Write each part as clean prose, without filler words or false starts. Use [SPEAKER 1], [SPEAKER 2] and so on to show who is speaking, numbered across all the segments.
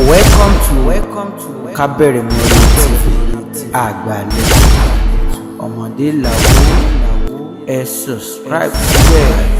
[SPEAKER 1] Welcome to KABEREMURE TV. Àgbàlẹ̀ ọmọdé làwọ̀ ẹ subscribe síbẹ̀.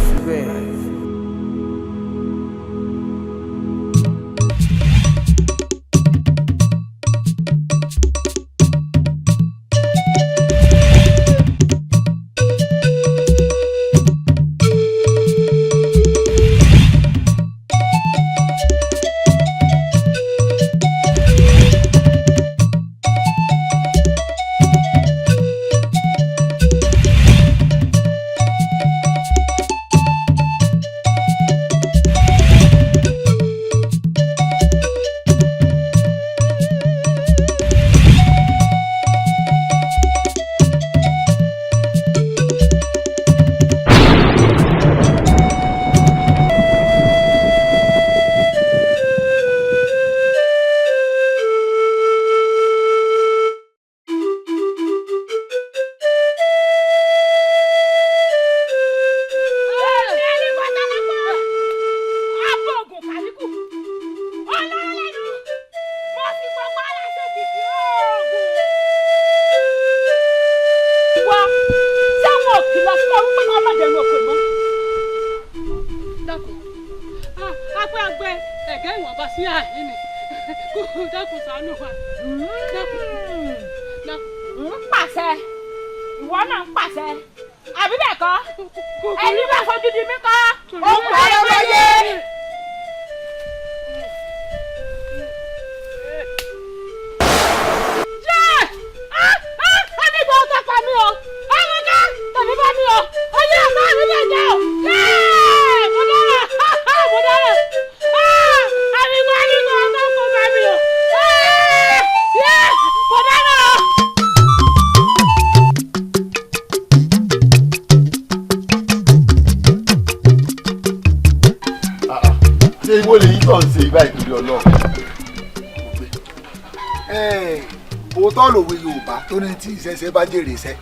[SPEAKER 2] Òwe Yorùbá tó ní tí ìṣẹ̀ṣẹ̀ bá jèrè iṣẹ́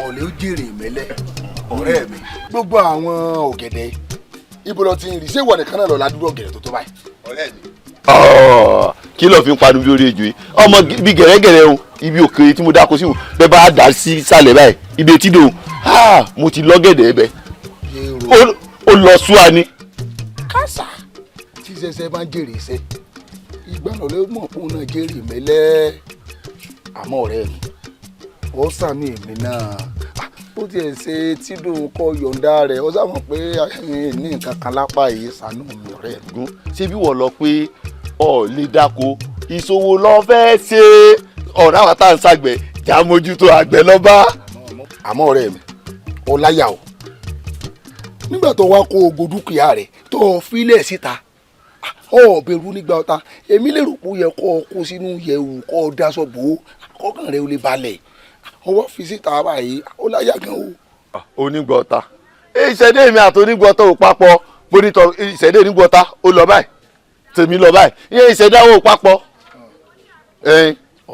[SPEAKER 2] ọ̀lẹ́ ó jèrè ìmẹ́lẹ̀ ọ̀rẹ́ mi. Gbogbo àwọn ọ̀gẹ̀dẹ̀ ibo lọ ti ń rí ṣé ìwọ nìkan náà lọ ládùúgbò ọ̀gẹ̀dẹ̀ tó báyìí ọ̀rẹ́ mi.
[SPEAKER 3] Kí ló fi ń panu bí orí ejò yìí ọmọ bíi gẹ̀rẹ́gẹ̀rẹ́ o ibi òkè tí mo dáko sí o bẹ́ẹ̀ bá dà sí sàlẹ̀ báyìí ibi etí dò mo ti lọ́gẹ̀dẹ̀ bẹ́ẹ̀ ó lọ súwa ni.
[SPEAKER 2] Kásá tí ìṣẹ̀ṣẹ̀ bá jèrè iṣẹ́ ìgbà náà ló mọ̀ fún náà jèrè ìmẹ́lẹ̀ àmọ́ ọ̀rẹ́ mi ó sàmì èmi náà ó tiẹ̀ ṣe tídò kọ́ yọ̀ǹda rẹ̀ ó sàmọ̀ pé ní nǹkan kan lápá yìí ṣàánú mi ọ̀rẹ́ mi.
[SPEAKER 3] Ṣé bí wọ́n lọ pé ọ̀ lè dáko ìṣòwò lọ fẹ́ ṣe ọ̀rẹ́ àwọn tá à ń ṣàgbẹ̀ já mójútó àgbẹ̀ lọ́ba.
[SPEAKER 2] àmọ́ ọ̀rẹ́ mi ó láyà o nígbà tó wá kó ogbó dúkìá rẹ̀ tó o fílẹ̀ síta ó bẹ̀rù nígbà ọ̀tá èmi lè rò pé ó yẹ kó o kó sínú yẹ̀wù kó o daṣọ bò ó kọ́kàn rẹ̀ ó lè balẹ̀ ọwọ́ fi síta báyìí ó láyà gan o.
[SPEAKER 3] Onígbọ̀ta ìṣẹ̀dé mi àti onígbọ̀ta ò papọ̀ bonitọ ìṣẹ̀dé onígbọ̀ta ó lọ báyìí tèmi lọ báyìí iye ìṣẹ̀dá ò papọ̀.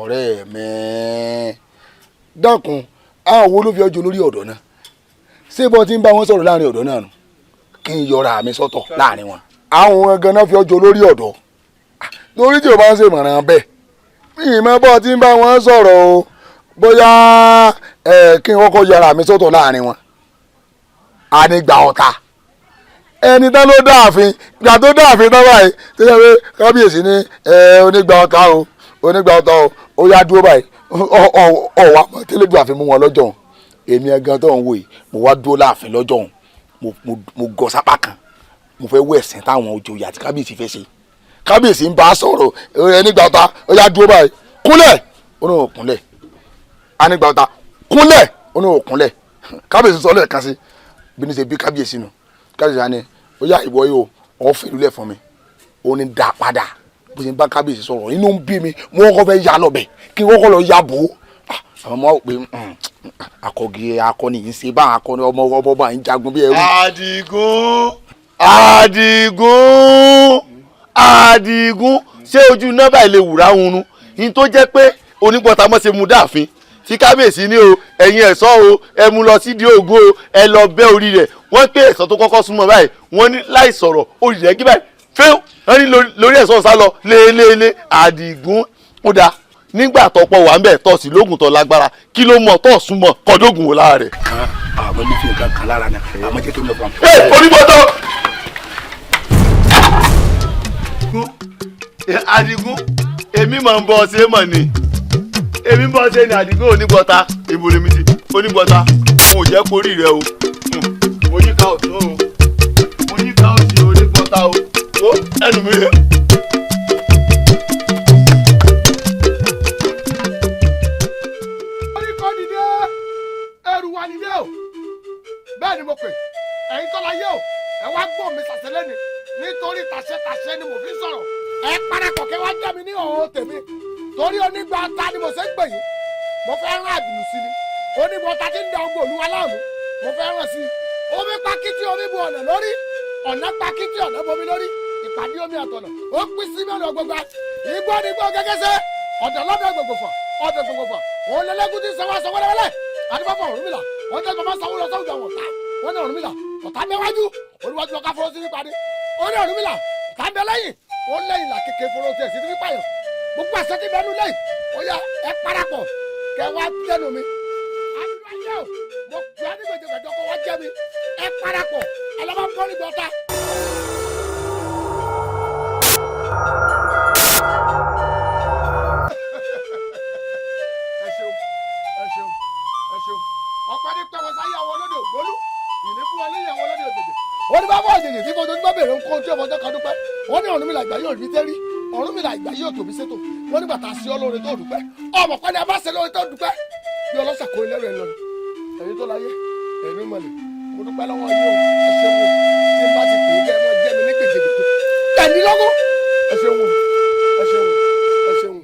[SPEAKER 2] ọ̀rẹ́ mi dákun àwọn wo ló fi ọjọ́ lórí ọ̀dọ́ náà ṣé bọ́ ti ń bá wọn sọ̀rọ̀ láàrin ọ̀dọ́ náà nù kí n yọra mi sọ́tọ̀ láàrin wọn. àwọn ganan fi ọjọ́ lórí ọ̀dọ́ lórí tí o bá ń ṣe ìmọ̀ràn bẹ́ẹ̀ ìmọ̀ bọ́ ti ń bá wọn sọ̀rọ̀ o bóyá kí n kọ́kọ́ yọra mi sọ́tọ̀ láàrin wọn. Anigba Ọ̀tà ẹni tán ló dáàfin ìgbà tó dáàfin tán báyìí tó yẹ pé kábíyèsí ní Onigba Ọ̀tà o Onigba Ọ̀tà o ó yá dúró báyìí ọ̀wá tẹ́lẹ̀dù àfin mú wọn lọ́jọ́ òun èmi ẹgan tó ń wò yìí mo wá dúró láàfin lọ́jọ́ òun mo gọ sápá kan mo fẹ́ wẹ̀ ẹ̀sìn táwọn òjòyè àti kábíyèsí fẹ́ ṣe kábíyèsí ń bá a sọ̀rọ̀ Onigba Ọ̀tà ó yá dúró báyìí kúnlẹ̀ ó ní òkúnlẹ̀ Anigba Ọ̀tà kúnlẹ̀ ó ní òkúnlẹ̀ kábíyèsí sọ lẹ́ẹ̀kan sí bí ní ṣe bí kábíyèsí nù kábíyèsí wa ni ó yá ìwọ yìí o ọ̀ fìlúlẹ̀ fún mi ó ní dá padà bó ṣe ń bá kábíyèsí sọ̀rọ̀ inú ń bí mi mo kọ́ fẹ́ yá lọ́bẹ̀ kí wọ́n kọ́ lọ yá bò ó àwọn ọmọ pé akọgi akọni yìí ń ṣe bá akọni ọmọ bá ń jagun bí ẹrú.
[SPEAKER 3] Àdìgún ṣé ojú nọ́mbà ilé wùrà ń ní tó jẹ́ pé onígbọ̀ta mọ́ ṣe mú dáàfin tí kábíyèsí ní o ẹ̀yin ẹ̀ṣọ́ o ẹ mú lọ sídìí ògo o ẹ lọ bẹ́ orí rẹ̀ wọ́n pé ẹ̀ṣọ́ tó kọ́kọ́ súnmọ́ báyìí wọ́n ní láì sọ̀rọ̀ orí rẹ̀ kí báyìí fẹ́ wọ́n ní lórí ẹ̀sọ́ sá lọ lé Àdìgún ó dáa nígbà tọpọ wà ń bẹ tọsí lóògùn tó lágbára kí ló mọ tó súnmọ́ kọdógùn wò lára rẹ.
[SPEAKER 2] àwọn ní fi nǹkan kan lára ni àmọ́ jẹ́ kí n lọ fún
[SPEAKER 3] un. onígbọ́tọ̀ Àdìgún èmi máa ń bọ́ ṣe mọ̀ ni èmi bọ́ ṣe ni Àdìgún onígbọ́ta ìbòlèmídì onígbọ́ta mo ò jẹ́ kórì rẹ o mo yí ká ọ̀tún o mo yí ká òsì onígbọ́ta o ó ẹnu mi rẹ.
[SPEAKER 4] bẹ́ẹ̀ ni mo pè ẹ̀yin tọ́lá yé o ẹ wá gbọ́ mi sàṣẹ́lẹ̀ ni nítorí tàṣẹ ni mo fi sọ̀rọ̀ ẹ parapọ̀ kẹ́ wá jẹ́ mi ní ọ̀hún tèmi torí onígbà ta ni mo ṣe ń gbè yín mo fẹ́ rán àbìlù sí ni onígbà ta ti ń da ogbó olúwa láàmú mo fẹ́ rán sí i omi pakítí omi bu ọ̀nà lórí ọ̀nà pakítí ọ̀nà bomi lórí ìpàdé omi àtọ̀nà ó pín sí mẹ́rin ọgbọgba igbó ni igbó gẹ́gẹ́sẹ́ ọ̀dọ̀ lọ́dọ̀ gbogbogbò ọ̀dọ̀ gbogbogbò òun lẹ́lẹ́gùn ti sanwó aṣọ wẹ́lẹ́wẹ́lẹ́ adébáfọ̀ Ọ̀rúnmìlà wọ́n tẹ́ bàbá sanwó lọ sọ́jà wọ̀ tá wọ́n ní Ọ̀rúnmìlà ọ̀tá mẹ́wájú olúwájú ọ̀ká fọlọ́sí ní padì ó ní Ọ̀rúnmìlà ọ̀tá mẹ́ lẹ́yìn ó lẹ́yìn là kékeré fọlọ́sí ẹ̀ sí ní pípààyàn gbogbo àṣẹ ti bẹnu lẹ́yìn ó yá ẹ parapọ̀ kẹ wá jẹ́nu mi àdúrà yẹ o mo gbé adigbèjègbèjọ kó wá jẹ́ mi ẹ parapọ̀ ẹ lọ́ bá bọ́ nígbà ọ̀tá. wọ́n ní bá bọ́ ọ̀dẹ̀dẹ̀ tí mo tó ní bá bẹ̀rẹ̀ nǹkan tí ọmọdé kan dúpẹ́ wọ́n ní Ọ̀rúnmìlà ìgbà yóò rí tẹ́rí Ọ̀rúnmìlà ìgbà yóò tòbí sétò wọ́n ní bàtà sí ọlọ́run tó dúpẹ́ ọmọ pẹ́ni ẹ bá ṣe lórí tó dúpẹ́ bí ọlọ́sà kó ilé rẹ̀ lọ ni ẹ̀yin tó láyé ẹ̀yin mọ̀lẹ̀ mo dúpẹ́ lọ́wọ́ yín o ẹ ṣeun o tí n bá ti pè é kẹ́ ẹ máa jẹ́ mi ní gbèdégbèdé tẹ̀lélọ́gún ẹ ṣeun o ẹ ṣeun o ẹ ṣeun o.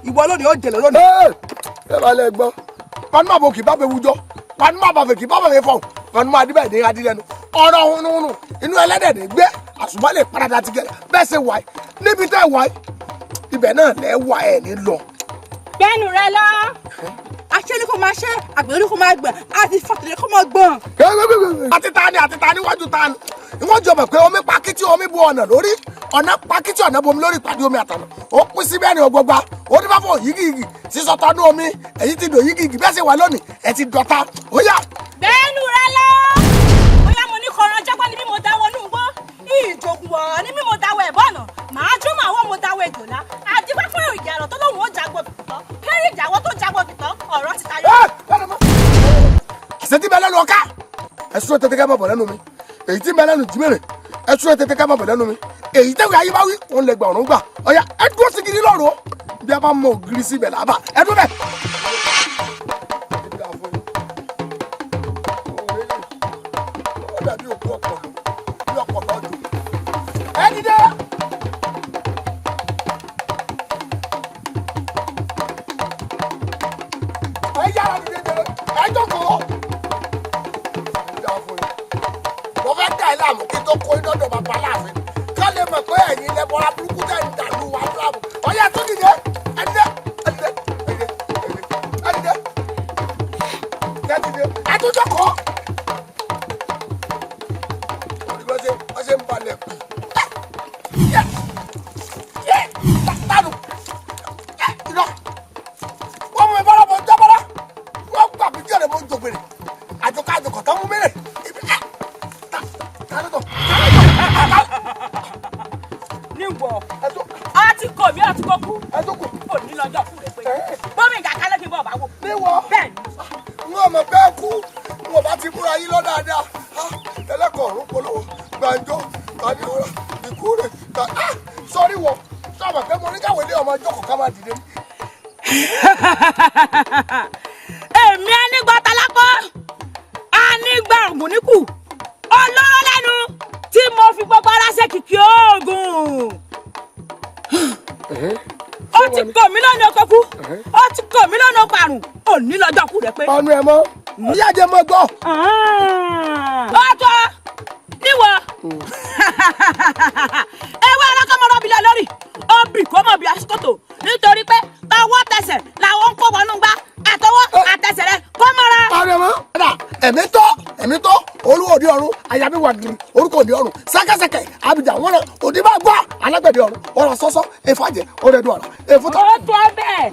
[SPEAKER 4] ìwọ lónìí ó jẹlẹ lónìí.
[SPEAKER 2] ẹ bá lẹ gbọ́ panuma bò kì bá bẹ wùjọ panuma bá fẹ kì bá bẹ fọ panuma adibẹ ní adilẹnu ọ̀rọ̀ hunhun inú ẹlẹ́dẹ̀ ní gbé àsùnmọ́ lè parada ti gẹ̀rẹ́ bẹ́ẹ̀ ṣe wáyé níbi tẹ́ wáyé ibẹ̀ náà lẹ́ wà ẹ̀ ní lọ.
[SPEAKER 5] gbẹ́nu rẹ lọ aṣẹ́ ni kò máa ṣe àgbẹ̀ ni kò máa gbẹ̀ àti fàtẹ̀lẹ̀ kò máa gbọ̀n.
[SPEAKER 2] àti ta ni níwájú ta ni
[SPEAKER 4] ìwọ́n jọba pé omi pakítí omi bu ọ̀nà lórí ọ̀nà pakítí ọ̀nà bomi lórí ìpàdé omi àtànà ó pín sí bẹ́ẹ̀ ni ọgbọgba ó ní bá fọ yígìgì sísọ tọdú omi èyí ti dò yígìgì bẹ́ẹ̀ sì wà lónìí ẹ ti dọ̀ta ó yá.
[SPEAKER 5] bẹ́ẹ̀nu rẹ lọ bóyá mo ní kọran jágbọ́n ní bí mo dáwọ́ ní ugbó ìjòkùn wọ̀ ní bí mo dáwọ́ ẹ̀bọ́ ọ̀nà màá tún màá wọ́n mo dáwọ́ èjòlá àdìgbà fún ìjà ẹ̀rọ tó lóun ó jagbọ́ fìtọ́ kẹ́rì ìjàwọ́ tó jagbọ́ fìtọ́ ọ̀rọ̀ ti tayọ.
[SPEAKER 4] àṣetí bẹ́ẹ̀ lẹ́nu ọ̀ká ẹ̀sùn tètè ká má bọ̀ lẹ́nu mi èyí tí bẹ́ẹ̀ lẹ́nu jìmẹ̀rẹ̀ ẹ̀sùn tètè ká má bọ̀ lẹ́nu mi èyí tẹ́wé ayé bá wí òun lè gbà ọ̀run gbà ọ̀yà ẹ dúró sí gidi lọ́rùn bí a bá mọ ògiri síbẹ̀ lábà ẹ dúró bẹ́ẹ̀. ẹ dìde. ẹ yára dìde jẹrẹ ẹ jókòó. mo fẹ́ dá ẹ láàmú kí n tó kó iná dọ̀ bàbá láàfin ká lè mọ̀ pé ẹ̀yin lẹ bọ́ra burúkú tẹ̀ ń dàlú wa láàmú ọ̀yà tó dìde ẹ dìde ẹ dìde ẹ dìde ẹ dìde ẹ tó jókòó. wọ́n ṣe ń balẹ̀ pè tánù iná wọ́n mú ìbára bọ̀ jábára wọ́n gbà mí jẹ́rẹ̀ mọ́ jògbèrè àjọkọ̀ tán mú mẹ́rẹ̀
[SPEAKER 5] níwọ̀ ọtí kò mí ọtí kò kú kò ní lọ́jọ́ kú rẹ̀ pé bómi ìgbà kálẹ̀ kí n bọ̀ bá wò.
[SPEAKER 4] níwọ̀
[SPEAKER 5] bẹ́ẹ̀
[SPEAKER 4] ni wọ́n mọ̀ bẹ́ẹ̀ kú wọ́n bá ti múra yín lọ dáadáa ẹlẹ́kọ̀ọ́ ọ̀run polówó gbàǹjo tàbí ọ̀rọ̀ ìkú rẹ̀ sọ́rí wọ̀ sọ́ọ̀mọ̀ pé mo ní káwé lé ọmọ ọjọ́ kọ̀ọ̀kan máa dìde.
[SPEAKER 5] èmi anígbà tálákọ́ anígbà ògùnníkù olóró lẹ́nu tí mo fi gbogbo ara ṣe kìkì oògùn. ó ti kọ̀ mí lọ́nà ọkọ̀ kú ó ti kọ̀ mí lọ́nà ọkọ̀ àrùn òní lọ́jọ́ kú rẹ̀ pé.
[SPEAKER 4] ọ̀nù ẹ̀ mọ́ ìyá jẹ́ mọ́ gbọ́.
[SPEAKER 5] ọ̀tọ̀ níwọ̀ ewé alákọ̀mọ́rọ́ bilẹ̀ lórí obì kò mọ̀ bí asikoto nítorí pé tọwọ́ tẹsẹ̀ làwọn ń kó wọnú gbá àtọwọ́ àtẹsẹ̀ rẹ̀ kó mọ́ra.
[SPEAKER 4] ọ̀nù ẹ̀ mọ́ ẹ̀mí tó olúwo òde ọ̀run àyàbí wà gírí orúkọ òde ọ̀run sẹ́kẹ́sẹ́kẹ́ àbíjà wọn náà òde bá gbọ́ alágbẹ̀dẹ ọ̀run ọ̀rọ̀ sọ́sọ́ efàjẹ́ ọ̀rẹ́dù ọ̀rọ̀ efúta.
[SPEAKER 5] ó tó bẹ́ẹ̀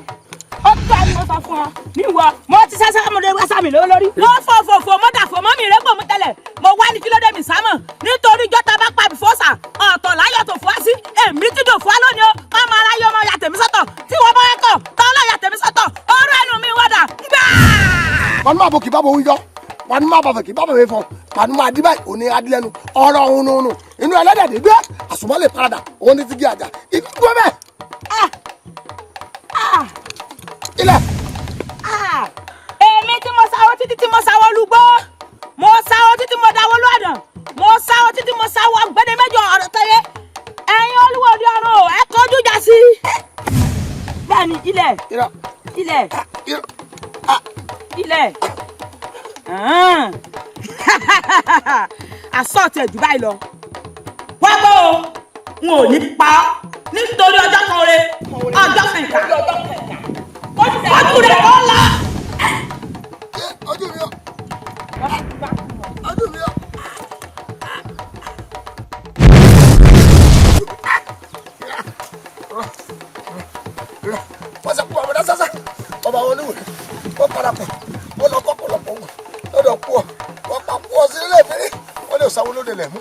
[SPEAKER 5] ó tó ẹni mo sọ fún ọ níwọ mo ti sẹ́sẹ́ ọmọdé wá sámi lórí. ló fòfòfò mọ́dàfò mọ́mì rẹ̀ pò mú tẹ́lẹ̀ mo wá ní kílódé mi sámọ̀ nítorí jọ́ta bá pa bìfọ́sà ọ̀tọ̀ láyọ̀ tó fọ́ sí èmi ti dò fún ọ lónìí o ọmọ aráyé ọmọ yà tèmi sọ́tọ̀ tí wọ́n bá kọ̀ tọ́lá yà tèmi sọ́tọ̀ ọ̀rọ̀ ẹnu mi wọ́dà gbà.
[SPEAKER 4] wọn máa bọ kì bá bọ wíjọ wọn máa bọ kì bá bọ wífọ wọn máa dí báyìí òní adilẹnu ọ̀rọ̀ ònùnù inú ẹlẹ́dẹ̀ gbé àsùnmọ́lẹ̀ parada òun ní ti gé àjà ìgbọ́ bẹ́ẹ̀. ilẹ̀.
[SPEAKER 5] èmi tí mo sáwọ́ títí tí mo sáwọ́ lùgbọ́ mo sáwọ́ títí mo dáwọ́ lọ́dàn mo sáwọ́ títí mo sáwọ́ gbẹ́dẹ́ mẹ́jọ ọ̀rọ̀ tẹ́lẹ̀ ẹ̀yin olúwo òde ọ̀run ẹ kọjú jà sí. bẹ́ẹ̀ni ilẹ̀ asọ́ọ̀tì ẹ̀jú báyìí lọ wá bọ́ o n ò ní pa ọ́ nítorí ọjọ́ kan re ọjọ́ kan ìka ojú rẹ̀ kọ́ la.
[SPEAKER 4] ojú mi o ojú mi o. wọ́n sọ pé ọmọdé sọ́sọ́ ọba wọn níwèé wọ́n parapọ̀ wọ́n lọ kọ́ pọ̀lọpọ̀ wọn lọ́dọ̀ kú ọ wọ́n pa kú ọ sí ilé ìfẹ́rí wọ́n lè sanwó lóde lẹ̀ mú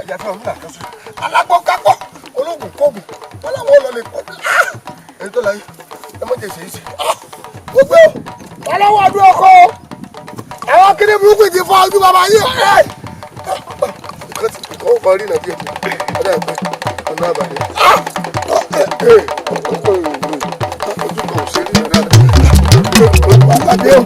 [SPEAKER 4] ẹ̀jẹ̀ fún ọmọdé àkọsí alágbó kápọ̀ ológun kóògùn wọ́n làwọn lọ lè pọ̀ èyí tó láyé ẹ mọ̀ jẹ́ ṣèyí sí. gbogbo ọlọ́wọ́ ọdún ọkọ àwọn kíní burúkú ti fọ ojú bàbá yìí ọ̀rẹ́ ó kọ rí nàbí ẹ̀jẹ̀ ọ̀dà ìpẹ́ ọ̀nà àbàdé ojú kan ò ṣe rí nàdá àbàdé o.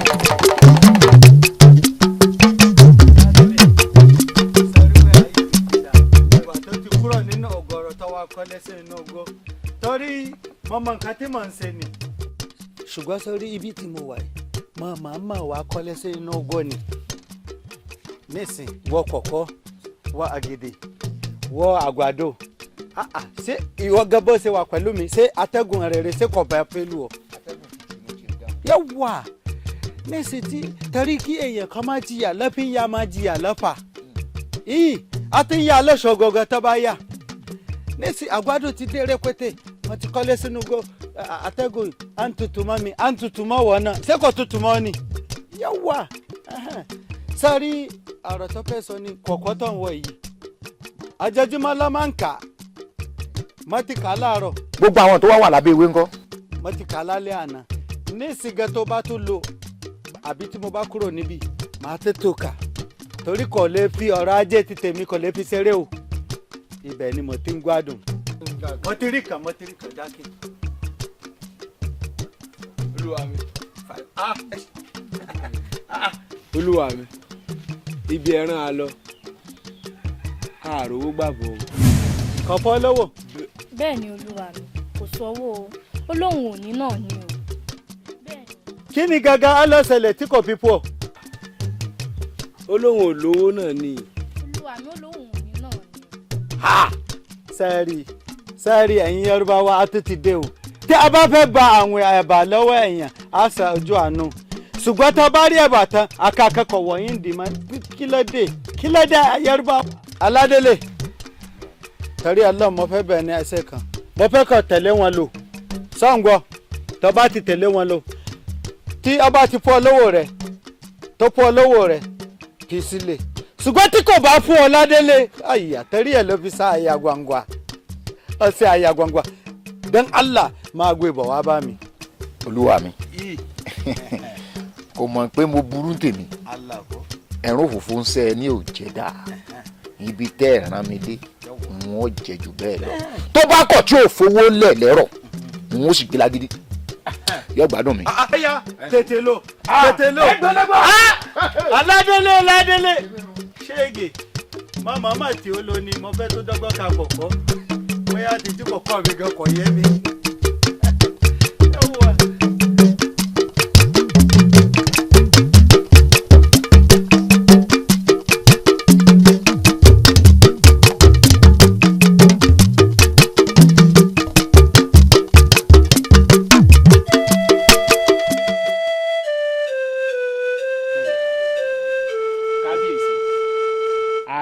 [SPEAKER 6] torí mo mọ nǹkan tí mò ń ṣe ni.
[SPEAKER 7] ṣùgbọ́n sórí ibi tí mo wà yìí mo máa ń wá kọ́lé sí inú ogbó ni. nísìn wọ kọ̀kọ́ wọ àgèdè wọ àgbàdo ṣé ìwọ gan bó ṣe wà pẹ̀lú mi ṣé atẹ́gùn rere ṣé kò bá pẹ̀lú ọ. yẹ wà nísìn tí torí kí èèyàn kan máa jìyà lọ́pìn ya máa jìyà lọ́fà yìí a ti ń yá lọ́sọ̀ gọ́gọ́ tó bá yá nísì àgbàdo ti dé rẹpẹtẹ wọ́n ti kọ́lé sínú àtẹ́gùn à ń tutù mọ́ mi à ń tutù mọ́ wọ̀ náà ṣé kò tutù mọ́ ni yàwá sọ́rí ọ̀rọ̀ tó fẹ́ sọ ni kọ̀ọ̀kọ́ tó ń wọ yìí àjọjúmọ́ ló máa ń kà mo ti kà á láàárọ̀.
[SPEAKER 2] gbogbo àwọn tó wà lábẹ́ ìwé ńkọ́.
[SPEAKER 7] mo ti kà á lálẹ́ àná ní ìsìnkẹ́ tó bá tún lò àbí tí mo bá kúrò níbí màá tètò kà torí kò lè fi ọ̀rọ̀ ajé ti tèmi kò lè fi ṣeré o ibẹ̀ ni mo ti ń gbádùn. mo ti rí kan jákè.
[SPEAKER 8] olúwa mi ibi ẹran a lọ àròwó gbàgbọ́ o.
[SPEAKER 7] kọ̀pọ̀ lówó.
[SPEAKER 9] bẹ́ẹ̀ ni olúwa mi kò sọ́wọ́ o ó lóun ò ní náà ni o.
[SPEAKER 7] kí ni gangan á lọ ṣẹlẹ̀ tí kò fi pọ̀.
[SPEAKER 8] ó lóun ò lówó náà ni.
[SPEAKER 9] olúwa mi ó lóun ò ní náà ni.
[SPEAKER 7] ha sẹ́ẹ̀rì ẹ̀yin Yorùbá wa á tún ti dé o tí a bá fẹ́ gba àwọn ẹ̀bà lọ́wọ́ èèyàn á ṣe ojú àánú ṣùgbọ́n tó bá rí ẹ̀bà tán akẹ́kọ̀ọ́ wọ̀nyí ń dì mọ́ kí ló dé Yorùbá. aládélé torí ọlọ́run mo fẹ́ bẹ̀ ní ẹsẹ̀ kan mo fẹ́ kọ́ tẹ̀lé wọn lò sọ́ǹgbọ́ tó bá ti tẹ̀lé wọn lò tí ọba ti fọ́ lówó rẹ̀ tó fọ́ lówó rẹ̀ kì í sílẹ̀ ṣùgbọ́n tí kò bá fún ọ ládélé àyà torí ẹ̀ ló fi sá àyà gbangba ọ̀sẹ̀ àyà gbangba dan Allah máa gbé bọ̀ wá bá mi.
[SPEAKER 2] olúwa mi kò mọ̀ pé mo burú tèmi ẹ̀rùn òfófó ń sẹ́ ẹ ní òjẹ̀dá ibi tẹ́ ẹ̀ rán mi dé wọ́n jẹ jù bẹ́ẹ̀ lọ tó bá kọ̀ tí ò fowó lẹ̀ lẹ́rọ̀ wọ́n sì gbé lágídí yóò gbádùn mi.
[SPEAKER 7] tètè lò aládélé ṣéègè màmá tí ó lò ní mo fẹ́ tó dọ́gbọ́n ká kọ̀kọ́ bóyá ti tí kọ̀kọ́ mi gan kọ̀ yé mi.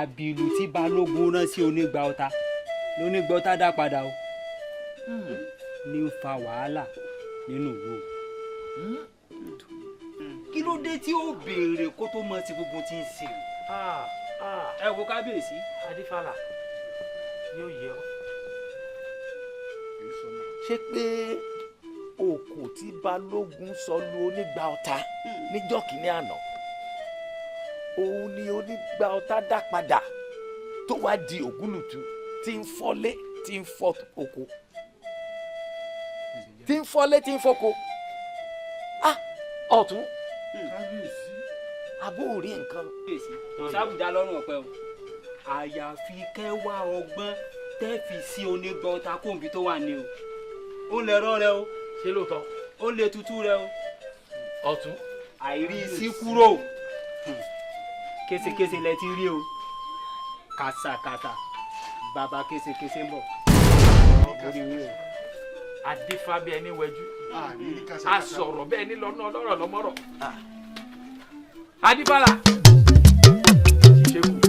[SPEAKER 10] àbìlù tí balógun rán sí onígbà ọta lónígbà ọta dá padà o ní ń fa wàhálà nínú ìlú. kí ló dé tí ó béèrè kó tó mọ ti gbogbo tí ń ṣe. ẹ wo kábíyèsí adífàlà yóò yẹ ọ.
[SPEAKER 3] ṣé pé òkú tí balógun sọ lu onígbà ọta níjọ́ kìíní àná òun ni onígbà ọta dá padà tó wá di ògúnlùtù tí ń fọ́lé tí ń fọ́ oko tí ń fọ́lé tí ń fọ́ko ọ̀tún abó rí nǹkan.
[SPEAKER 10] sábùjá lọ́rùn ọ̀pẹ o àyàfi kẹwàá ọgbọ́n tẹ́ fi sí onígbà ọta kóńbí tó wà ní o ó lè rọ rẹ o ṣé lóòótọ́ ó lè tutù rẹ o ọ̀tún àìrí sí kúrò késekése lẹ ti rí o kàsàkàsà bàbá késekése ń bọ̀ orí wí o.
[SPEAKER 11] adífá bí ẹni wẹjú a sọ̀rọ̀ bẹ́ẹ̀ ni lọ́nà ọlọ́rọ̀ lọ́mọ́rọ̀ adífálà ṣiṣẹ́ kù.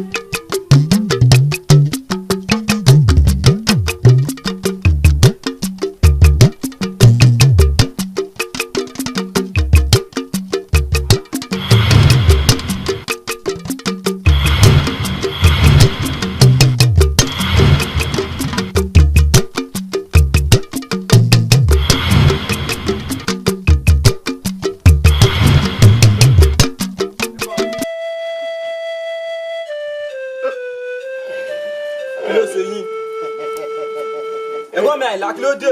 [SPEAKER 12] kí ló dé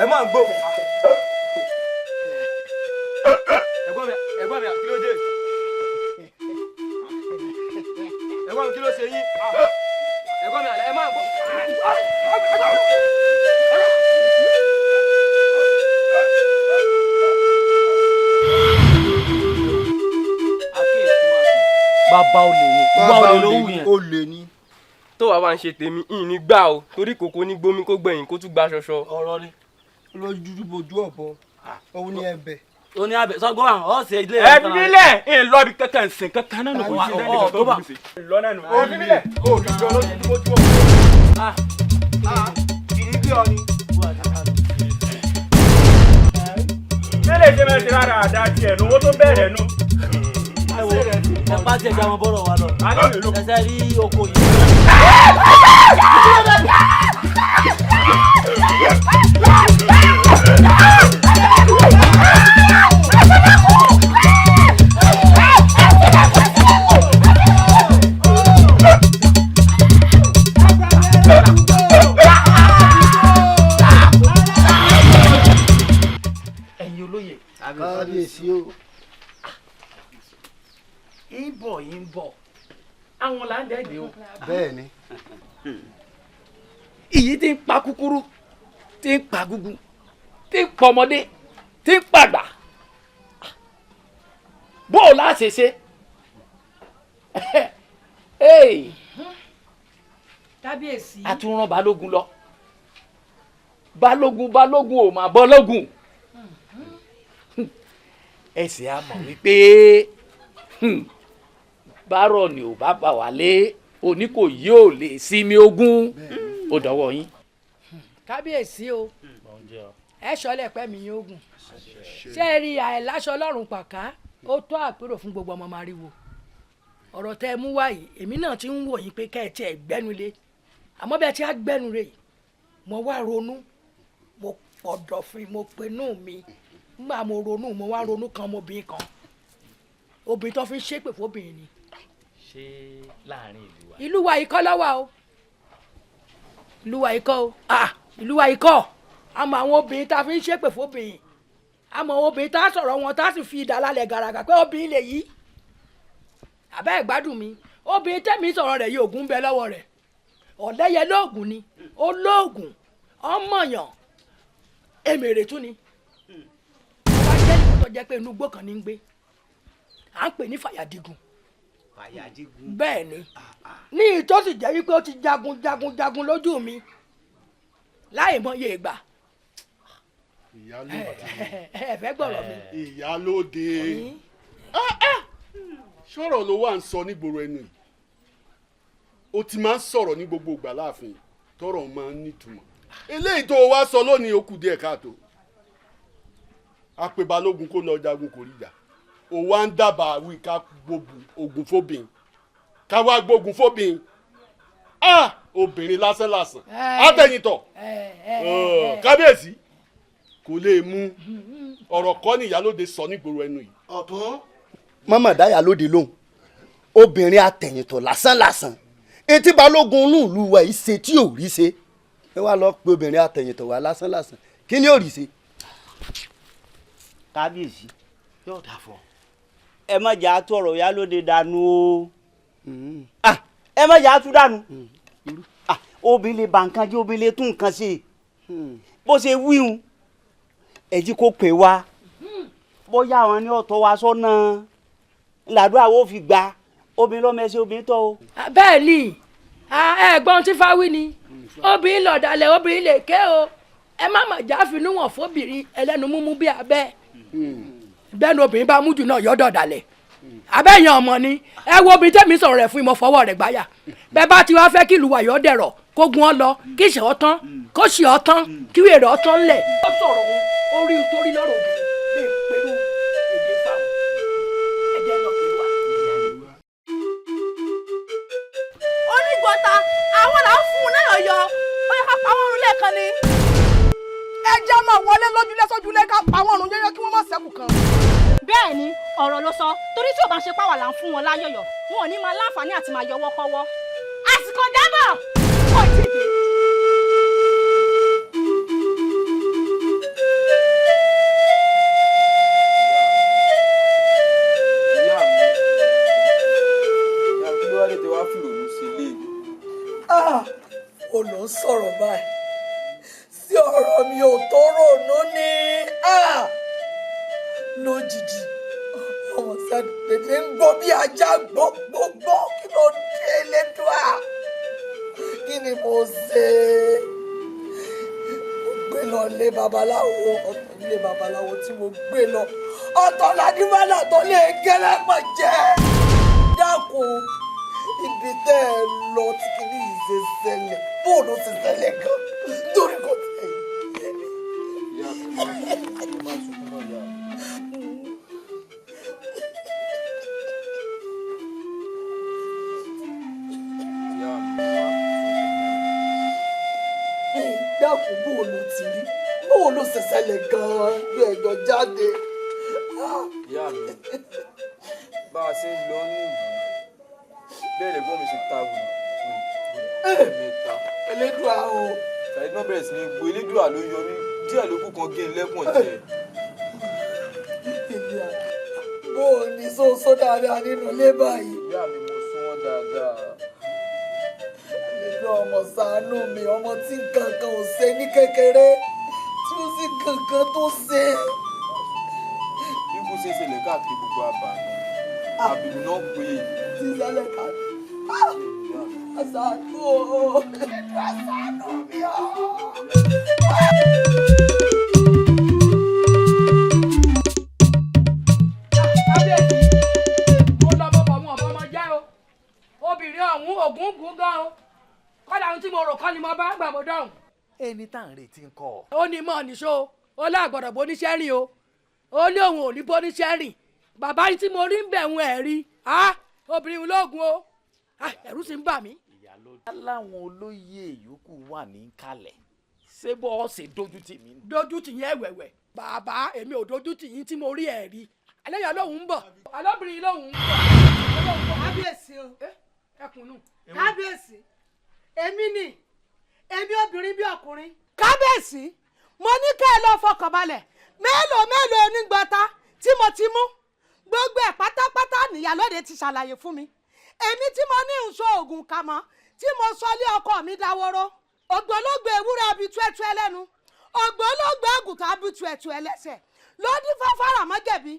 [SPEAKER 12] ẹ máa ń gbó. ẹ̀gbọ́n mi kí ló dé ẹ̀gbọ́n mi kí ló ṣe yín ẹ̀gbọ́n mi ẹ máa ń gbó.
[SPEAKER 13] bàbá olè ni bàbá olè ló wù yẹn
[SPEAKER 12] olè ni. tó wàá bá ń ṣe tèmi ìní gbà o torí kòkó ní gbómi kó gbẹ̀yìn kó tún gba ṣọṣọ.
[SPEAKER 4] ọ̀rọ̀ ni lójú bojú ọ̀bọ òun ni ẹ̀bẹ̀
[SPEAKER 13] o ní abẹ sọgbọn àwọn ọsẹ ilé
[SPEAKER 11] ẹ fi nílẹ̀ ẹ lọ bí kankan nsìn kankan náà nù kò sí lẹ́yìn tó bá lọ náà nù. ẹ fi nílẹ̀ o kì í jọ lójú ojú ọ. kìí bí ọ ni. mẹ́lẹ̀ ṣe máa ṣe rárá àdá tiẹ̀ nu owó tó bẹ̀rẹ̀ nu.
[SPEAKER 13] ẹ bá tiẹ̀ já wọn bọ́rọ̀ wa lọ ẹsẹ̀ rí oko yìí.
[SPEAKER 11] ẹ̀yin olóyè
[SPEAKER 7] kábíyèsí o.
[SPEAKER 11] ń bọ̀ àwọn là ń dẹ́gbẹ̀ẹ́ o.
[SPEAKER 7] bẹ́ẹ̀ ni.
[SPEAKER 11] ìyí tí ń pa kúkúrú tí ń pa gúgú tí ń pọmọdé tí ń pàgbà bó o láṣẹ ṣe
[SPEAKER 5] kábíyèsí.
[SPEAKER 11] a tún rán balógun lọ balógun ò mà bọ́lógun ẹsẹ̀ a mọ̀ wípé bárọ̀ ni ò bá bà wálé òní kò yóò lè sinmi ogún ó dọwọ́ yín.
[SPEAKER 5] kábíyèsí o ẹ ṣọlẹ̀ pẹ́ mi yín ogun ṣé ẹ rí àìláṣọ ọlọ́run pàká ó tó àpérò fún gbogbo ọmọ mariwo ọ̀rọ̀ tẹ́ ẹ mú wáyé èmi náà ti ń wò yín pé kẹ́ ẹ tiẹ̀ gbẹ́nu lé àmọ́ bí ẹ ti á gbẹ́nu rẹ̀ yìí mo wá ronú mo pọ̀dọ̀fin mo pinnu mi nígbà mo ronú mo wá ronú kan ọmọbìnrin kan obìnrin tó fi ń ṣépè fóbìnrin ni.
[SPEAKER 11] ṣé láàrin ìlú wa.
[SPEAKER 5] ìlú wa ikọ́ lọ́wọ́ o ìlú wa ikọ́ o ìlú wa ikọ́ àmọ́ àwọn obìnrin tá a fi ń ṣépè fóbìnrin àmọ́ àwọn obìnrin tá a sọ̀rọ̀ wọn tá a sì fi ìdá lálẹ́ gàràgà pé obìnrin lè yí àbẹ́ ìgbádùn mi obìnrin tẹ́mi sọ̀rọ̀ rẹ̀ yìí ògùn ń bẹ lọ́wọ́ rẹ̀ ọ̀lẹ́yẹ lóògùn ni ó lóògùn ọmọọyàn èmèrè tún ni wọ́n wá jẹ́ ìwọ́n tó jẹ́ pé inú igbó kan ní ń gbé à ń pè ní fàyàdìgùn bẹ́ẹ̀ ni ní ìtọ́sí jẹ́ wípé ó ti jagun lójú mi láì mọye ìgbà. ẹ fẹ́ gbọ́rọ̀ mi.
[SPEAKER 14] ìyálóde sọ̀rọ̀ ló wà ń sọ nígboro ẹnu yìí o ti máa ń sọ̀rọ̀ ní gbogbo ìgbà láàfin tọrọ máa ń nítumọ̀ eléyìí tó o wá sọ lónìí ó kù díẹ̀ káàtó àpè balógun kó lọ jagun kò rí jà o wá ń dábàá wí ká gbógun ogun fóbìn ká wá gbógun fóbìn obìnrin lásán àtẹ̀yìntọ̀ kábíyèsí kò lè mú ọ̀rọ̀ kọ́ ní ìyálóde sọ nígboro ẹnu yìí.
[SPEAKER 7] ọ̀tún. mọ́mọ́ dáyà lóde lóhùn obìnrin àtẹ̀yìntọ̀ lásán etí balógun inú ìlú wa yìí ṣe tí ò rí ṣe ẹ wá lọ pé obìnrin àtẹ̀yìntọ̀ wá lásán kí ni ò rí ṣe.
[SPEAKER 15] kábíyèsí yóò dà fún ọ. ẹ má jà á tó ọ̀rọ̀ ìyálóde dànù o ẹ má jà á tú dànù obìnrin lè bà nǹkan jẹ́ obìnrin lè tún nǹkan ṣe bó ṣe wíhun ẹ̀jí kò pè wá bóyá àwọn ní ọ̀tọ̀ wa sọ́nà làdúrà wo fi gba obìnrin lọ́mọ ẹsẹ̀ obìnrin tọ́ o.
[SPEAKER 5] bẹ́ẹ̀ ni ẹ̀gbọ́n tí fáwí ni obìnrin lọ̀dàlẹ̀ obìnrin lè ké o ẹ má mà já finú wọn fóbìnrin ẹlẹ́nu múmú bí abẹ́ bẹ́ẹ̀ ni obìnrin bá mú jù náà yọ́dọ̀ dàlẹ̀ abẹ́yẹn ọmọ ni ẹ wo obìnrin tẹ́mi sọ̀rọ̀ rẹ̀ fún ìmọ̀ fọwọ́ rẹ̀ gbáyà bẹ́ẹ̀ bá ti wá fẹ́ kí ìlú wa yọ̀ dẹ̀rọ̀ kó gun ọ lọ kí ìṣẹ́ ọ tán kó ṣì ọ tán kí wèrè ọ tán lẹ̀. ó sọ̀rọ̀ orí torí lọ́rọ̀ òbí lè pẹ̀lú èdè fáwọn ẹ̀jẹ̀ lọ pé wá.
[SPEAKER 16] onígbọ̀ta àwọn là ń fún un náà yọ ó yẹ ká pa wọ́n run lẹ́ẹ̀kan ni. ẹ jẹ́ máa wọlé lójúlé sójúlé ká pa wọ́n run yẹ́yẹ́ kí wọ́n má ṣẹ́kù kan.
[SPEAKER 9] bẹ́ẹ̀ ni ọ̀rọ̀ ló sọ torí tí ò bá ṣe pàwọ́ là ń fún wọn láyọ̀yọ̀ wọn ò ní máa láǹfààní àti máa yọwọ́ kọ́wọ́ àsìkò dábọ̀ kò tí ì dé.
[SPEAKER 16] ó lọ sọ̀rọ̀ báyìí sí ọ̀rọ̀ mi ò tó rònú ni lójijì ọmọ sàdédé ń gbọ́ bí ajá gbogbogbò kí ló dé lẹ́dùá kí ni mo ṣe mo gbé lọ lé babaláwo ọ̀tọ̀ ilé babaláwo tí mo gbé lọ ọ̀tọ̀ ládìmọ́lá tó lè gẹ́lẹ́pọ̀ jẹ́ dákun ibi tẹ́ ẹ lọ tí kìíní yìí ṣe ṣẹlẹ̀ bóòlù ṣe ṣẹlẹ̀ gan torí kò tẹ̀ yìí. dákun bóòlù ti rí bóòlù ṣe ṣẹlẹ̀ gan-an bí ẹjọ́ jáde.
[SPEAKER 12] ìyá mi bá a ṣe ń lọ ní ìlú bẹ́ẹ̀ lè gbọ́n mi ṣe ta wùrì mẹ́ta.
[SPEAKER 16] elédùà o.
[SPEAKER 12] ṣàyẹ̀dí náà bẹ̀rẹ̀ sí ní gbó elédùà ló yọ mí díẹ̀ ló kù kan gé ń lẹ́pọ̀n jẹ.
[SPEAKER 16] bó o ní sóso dáadáa nínú ilé báyìí.
[SPEAKER 12] ìyá mi mo sún wọn dáadáa.
[SPEAKER 16] elédùà ọmọ ṣàánú mi ọmọ tí nǹkan kan ò ṣe ní kékeré tí ó sì kankan tó ṣe.
[SPEAKER 12] bí kò ṣe ṣẹlẹ̀ káàkiri gbogbo àbá àbìlú náà pé
[SPEAKER 16] tí ṣẹlẹ̀ káàkiri. àṣàánú o àṣàánú mi o.
[SPEAKER 5] obìnrin ọ̀hún ògún gùn gan o kọ́dà ohun tí mo rò kọ́ ni mo bá gbà mo dọ̀hún.
[SPEAKER 17] ẹni tá à ń retí ń kọ́.
[SPEAKER 5] ó ní mọ̀ níṣó ó lágbọ̀dọ̀ bóníṣẹ́ rìn o ó ní òun ò ní bóníṣẹ́ rìn bàbá yìí tí mo rí ń bẹ̀ wọn ẹ̀ rí obìnrin lóògùn o ẹ̀rù sì ń bà mí.
[SPEAKER 17] ìyálóde láwọn olóyè yòókù wà ní kalẹ̀ ṣé bọ́ ọ ṣe dojú tì mí.
[SPEAKER 5] dojú tì yín ẹ̀wẹ̀wẹ̀ bàbá èmi ò dojú tì yín tí mo rí ẹ̀ rí ẹlẹ́yà lóhùn ń bọ̀ ọlọ́bìnrin lóhùn ń bọ̀.
[SPEAKER 16] kábíyèsí o
[SPEAKER 5] ẹkùnún.
[SPEAKER 16] kábíyèsí èmi ni èmi obìnrin bí ọkùnrin.
[SPEAKER 5] kábíyèsí
[SPEAKER 16] mo ní kẹ́ ẹ lọ fọkàn balẹ̀ mélòó onígbọ̀ta tí mo ti mú gbogbo ẹ̀ pátápátá nìyálóde ti ṣàlàyé fún mi èmi tí mo ní ìṣó oògùn kà mọ́ tí mo sọ lé ọkọ mi dáwọ́rọ́ ògbólógbò ewúrẹ́ abi tuẹ̀tù ẹlẹ́nu ògbólógbò àgùntàn abi tuẹ̀tù ẹlẹ́sẹ̀ lódì fáfárà mọ́ jẹ̀bi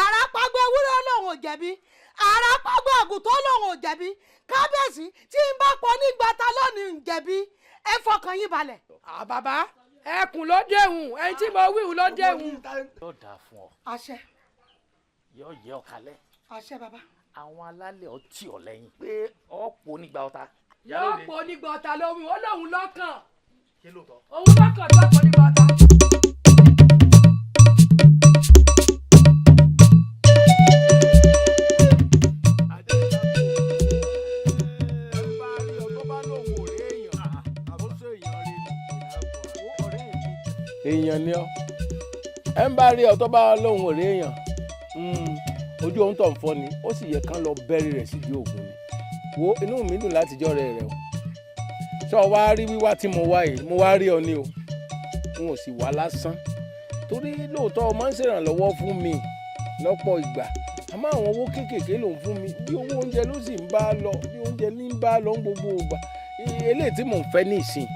[SPEAKER 16] àràpàgbọ́ ewúrẹ́ lòun ò jẹ̀bi àràpàgbọ́ àgùntàn lòun ò jẹ̀bi kábíyèsí tí n bá pọ̀ nígbàtà lónìí ń jẹ̀bi ẹ fọkàn yín balẹ̀.
[SPEAKER 5] bàbá ẹkùn ló déhùn ẹni tí mo wíhùn ló déhùn.
[SPEAKER 17] yóò dáa fún ọ.
[SPEAKER 16] àṣẹ.
[SPEAKER 17] yóò yẹ ọ kalẹ̀.
[SPEAKER 16] àṣẹ bàbá.
[SPEAKER 17] àwọn alálẹ̀ ọtí ọ lẹ́yìn pé ọ̀pọ̀ onígbà ọ̀tá.
[SPEAKER 5] yóò pọ̀ onígbà ọ̀tá lóhùn ó lóhùn lọ́kàn.
[SPEAKER 17] kí ló tọ́.
[SPEAKER 5] òun lọ́kàn tó pọ̀ onígbà ọ̀tá.
[SPEAKER 8] èèyàn ni ọ ẹ ń bá rí ọ tó bá lóun ò rí èèyàn ojú ohun tó ń fọ́ ni ó sì yẹ kán lọ bẹ́rí rẹ̀ síbi òògùn ni wo inú mi dùn láti jọ́ rẹ̀ o sọ wá rí wíwá tí mo wá yìí mo wá rí ọ ni o n ò sì wá lásán torí lóòótọ́ ọmọ ń ṣèrànlọ́wọ́ fún mi lọ́pọ̀ ìgbà àmọ́ àwọn owó kéékèèké ló ń fún mi bí owó oúnjẹ ló sì ń bá lọ bí oúnjẹ ní ń bá lọ ń gbogbo ìgbà eléyìí tí mò ń fẹ́ ní ìsìn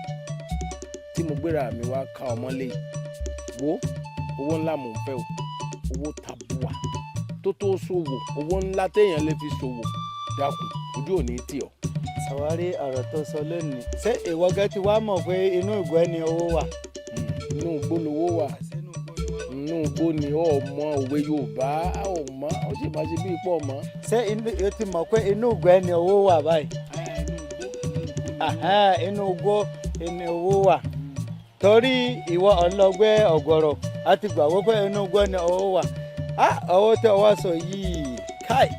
[SPEAKER 8] tí mo gbéra mi wá ká ọmọ lé wo owó ńlá mò ń fẹ́ o owó tabua tó tó ṣòwò owó ńlá téèyàn lè fi ṣòwò dákun ojú ò ní tì ọ́.
[SPEAKER 7] sàwárí ọ̀rọ̀ tó sọ lónìí ṣé ìwọ gẹ́ ti wá mọ̀ pé inú ìgbẹ́ ni owó wà.
[SPEAKER 8] inú igbó lowó wà inú igbó ni ọmọ òwe Yorùbá ọmọ ó sì máa ṣe bí ipò ọmọ.
[SPEAKER 7] ṣé o ti mọ̀ pé inú ìgbẹ́ ni owó wà báyìí. inú igbó ni owó wà torí ìwọ ọlọgbẹ́ ọ̀gọ̀rọ̀ àti gbàgbọ́ pé inú igbó ni owó wà owó tẹ wá sọ yìí káì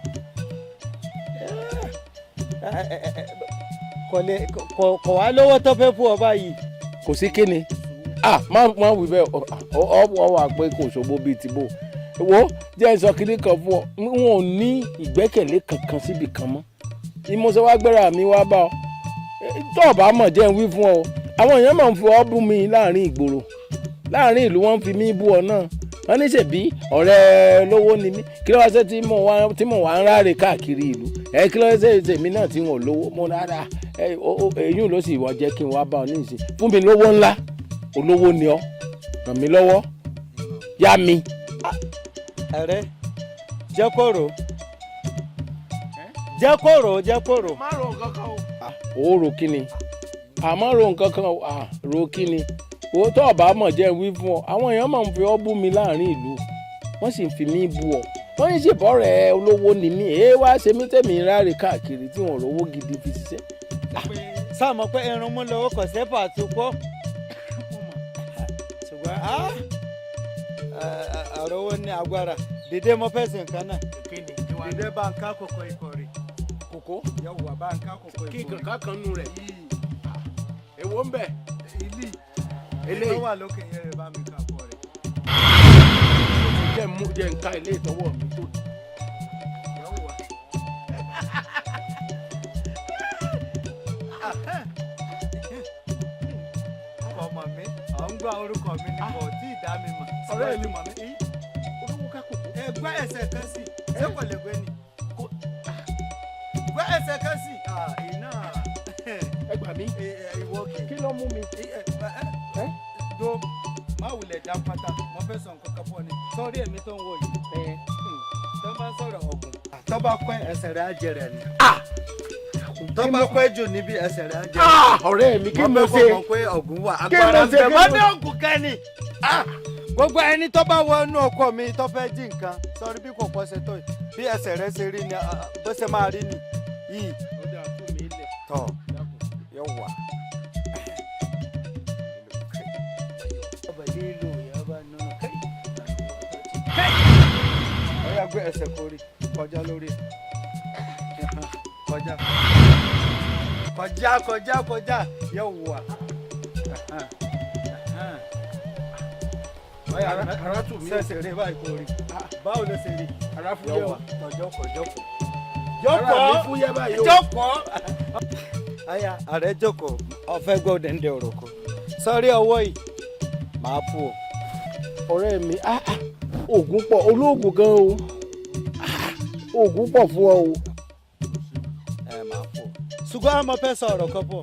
[SPEAKER 7] kò wá lówó tó fẹ́ fún ọ báyìí.
[SPEAKER 8] kò sí kíni má wí bẹ́ẹ̀ ọ wà pé kò ṣògbó bíi tìbò wo jẹ́ sọ kíní kan fún ọ wọn ò ní ìgbẹ́kẹ̀lé kankan síbi kan mọ́ ìmọ̀ọ́sẹ́ wá gbéra mi wá bá ọ tó o bá mọ̀ jẹ́ ń wí fún ọ àwọn èèyàn máa ń fi ọ́ bú mi láàrin ìgboro láàrin ìlú wọn fi mí bú ọ náà wọn ní ṣèbí ọ̀rẹ́ lówó ni mí kí ló wá ṣe tí mo wá ń ráre káàkiri ìlú kí ló ṣe tèmi náà tí wọn ò lówó mo rárá èyí ló sì wọ́n jẹ́ kí n wá bá ọ ní ìsìn fún mi lówó ńlá olówó ni ọ ràn mí lọ́wọ́ yá mi.
[SPEAKER 7] ẹ̀rẹ́ jẹ́ kóró jẹ́ kóró jẹ́ kóró.
[SPEAKER 8] má ro nǹkan kan o. ó ro kí ni àmọ́ ro nǹkan kan ro kí ni owó tó ọ̀bá mọ̀ jẹ́ wí fún ọ àwọn èèyàn máa ń fi ọ́ bú mi láàrin ìlú wọ́n sì ń fi mí bú ọ wọ́n ní ṣèbọ̀ rẹ̀ olówó ni mí èé wá ṣe mí tẹ̀mí ráre káàkiri tí wọ́n rówó gidi fi ṣiṣẹ́.
[SPEAKER 7] sáà mọ̀ pé irun mú lọ́wọ́ kọ̀ sẹ́pà tó pọ̀ ṣùgbọ́n ọ̀rọ̀ owó ní agbára dèdè mọ fẹ́ sìn kan náà dèdè bá ń ká kòkó ikọ̀ rẹ̀
[SPEAKER 8] kòkó
[SPEAKER 7] yóò wà bá ń ká kòkó ikọ̀ rẹ̀
[SPEAKER 8] kí kankan kan nù rẹ̀ èwo ń bẹ̀
[SPEAKER 7] eléyìí wà lókè yẹn rẹ̀ bá mi ká kọ́ rẹ̀.
[SPEAKER 8] jẹ́ nǹka ilé ìtọ́wọ́ mi tó.
[SPEAKER 7] ọmọ mi ọ̀ ń gbọ́ orúkọ mi ni kò tí ì dá mi mọ̀.
[SPEAKER 8] ọ̀rẹ́ mi mọ̀ mi olówó ká kòkó.
[SPEAKER 7] gbá ẹsẹ̀ kan sí ṣé kò lè gbé ni. gbá ẹsẹ̀ kan sí. iná
[SPEAKER 8] ẹ gbà mí
[SPEAKER 7] ìwọ
[SPEAKER 8] kí ló mú mi.
[SPEAKER 7] do má wulẹ̀ dá pátá mo fẹ́ sọ nǹkan kan fún ọ ni sọ́ọ́rí èmi tó ń wò yìí tó bá sọ̀rọ̀ ọ̀gùn tó bá pẹ́ ẹsẹ̀ rẹ̀ á jẹrẹ̀ ni tó bá pẹ́ jù níbi ẹsẹ̀ rẹ̀ á jẹrẹ̀.
[SPEAKER 8] ọ̀rẹ́ mi kí mo ṣe
[SPEAKER 7] mo pé ọ̀gùn wà agbára bẹ̀ mọ́ ní ọ̀gùn kẹ́ni. gbogbo ẹni tó bá wọ inú ọkọ mi tó fẹ́ jí nǹkan sọ́ọ́rí bí kò pọ̀ ṣe tó yìí bí ẹsẹ̀ rẹ̀ ṣe rí ni bó ṣe máa rí ni yìí tọ̀ yóò wà. ọ̀yà gbé ẹsẹ̀ kórè kọjá lórí kọjá yóò wà. ọ̀yà ara tù mí ẹsẹ̀ rẹ̀ báyìí kórè báwo ló ṣe rí
[SPEAKER 8] ara fúyẹ́ o
[SPEAKER 7] jókòó
[SPEAKER 8] jókòó.
[SPEAKER 7] ọ̀yà ààrẹ jókòó ọ̀fẹ́ gbọ́dọ̀ ń dẹ òròkó sọ́rí ọwọ́ yìí máa fún ọ.
[SPEAKER 8] ọ̀rẹ́ mi oògùn pọ̀ olóògùn gan o oògùn pọ̀ fún ọ o.
[SPEAKER 7] máa fún ọ. ṣùgbọ́n àmọ́ fẹ́ sọ ọ̀rọ̀ kan pọ̀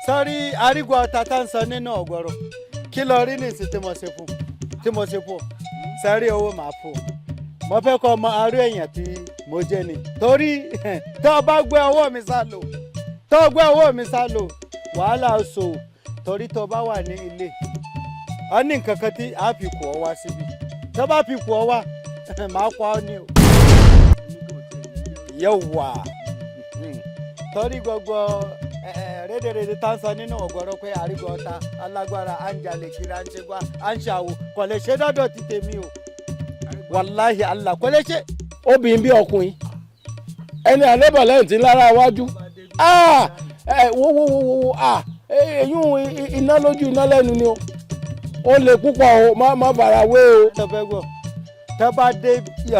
[SPEAKER 7] sọ́rí arígbó ọ̀tá tá ń sọ nínú ọ̀gbọ̀rọ̀ kí lọ rí ní ìsìn tí mo ṣe fún sẹ́rí owó máa fún ọ. mo fẹ́ kọ́ ọmọ arú èèyàn tí mo jẹ́ ni torí tó o bá gbé ọwọ́ mi sá lò wàhálà oṣù torí tó o bá wà ní ilé ọ ní nǹkan kan tí a fi kù ọ wá síbi tó bá fi kù ọ wá máa pa ọ ní o. yóò wà torí gbogbo rédèrèdè tá ń sọ nínú ọ̀gọ̀rọ̀ pé àrígbọ̀ ọ̀tá alágbára à ń jalè kiri à ń ṣe gbá à ń ṣàwò kò lè ṣe dọ́dọ̀ ti tèmi o wàláhì Allah kò lè ṣe.
[SPEAKER 8] obìnrin bí ọkùnrin ẹni àlébọ̀ lẹ́yìn tí ń lára iwájú wo èyún iná lójú iná lẹ́nu ni o ó lè púpọ̀ o má bàrà wé o.
[SPEAKER 7] tẹ́ bá dé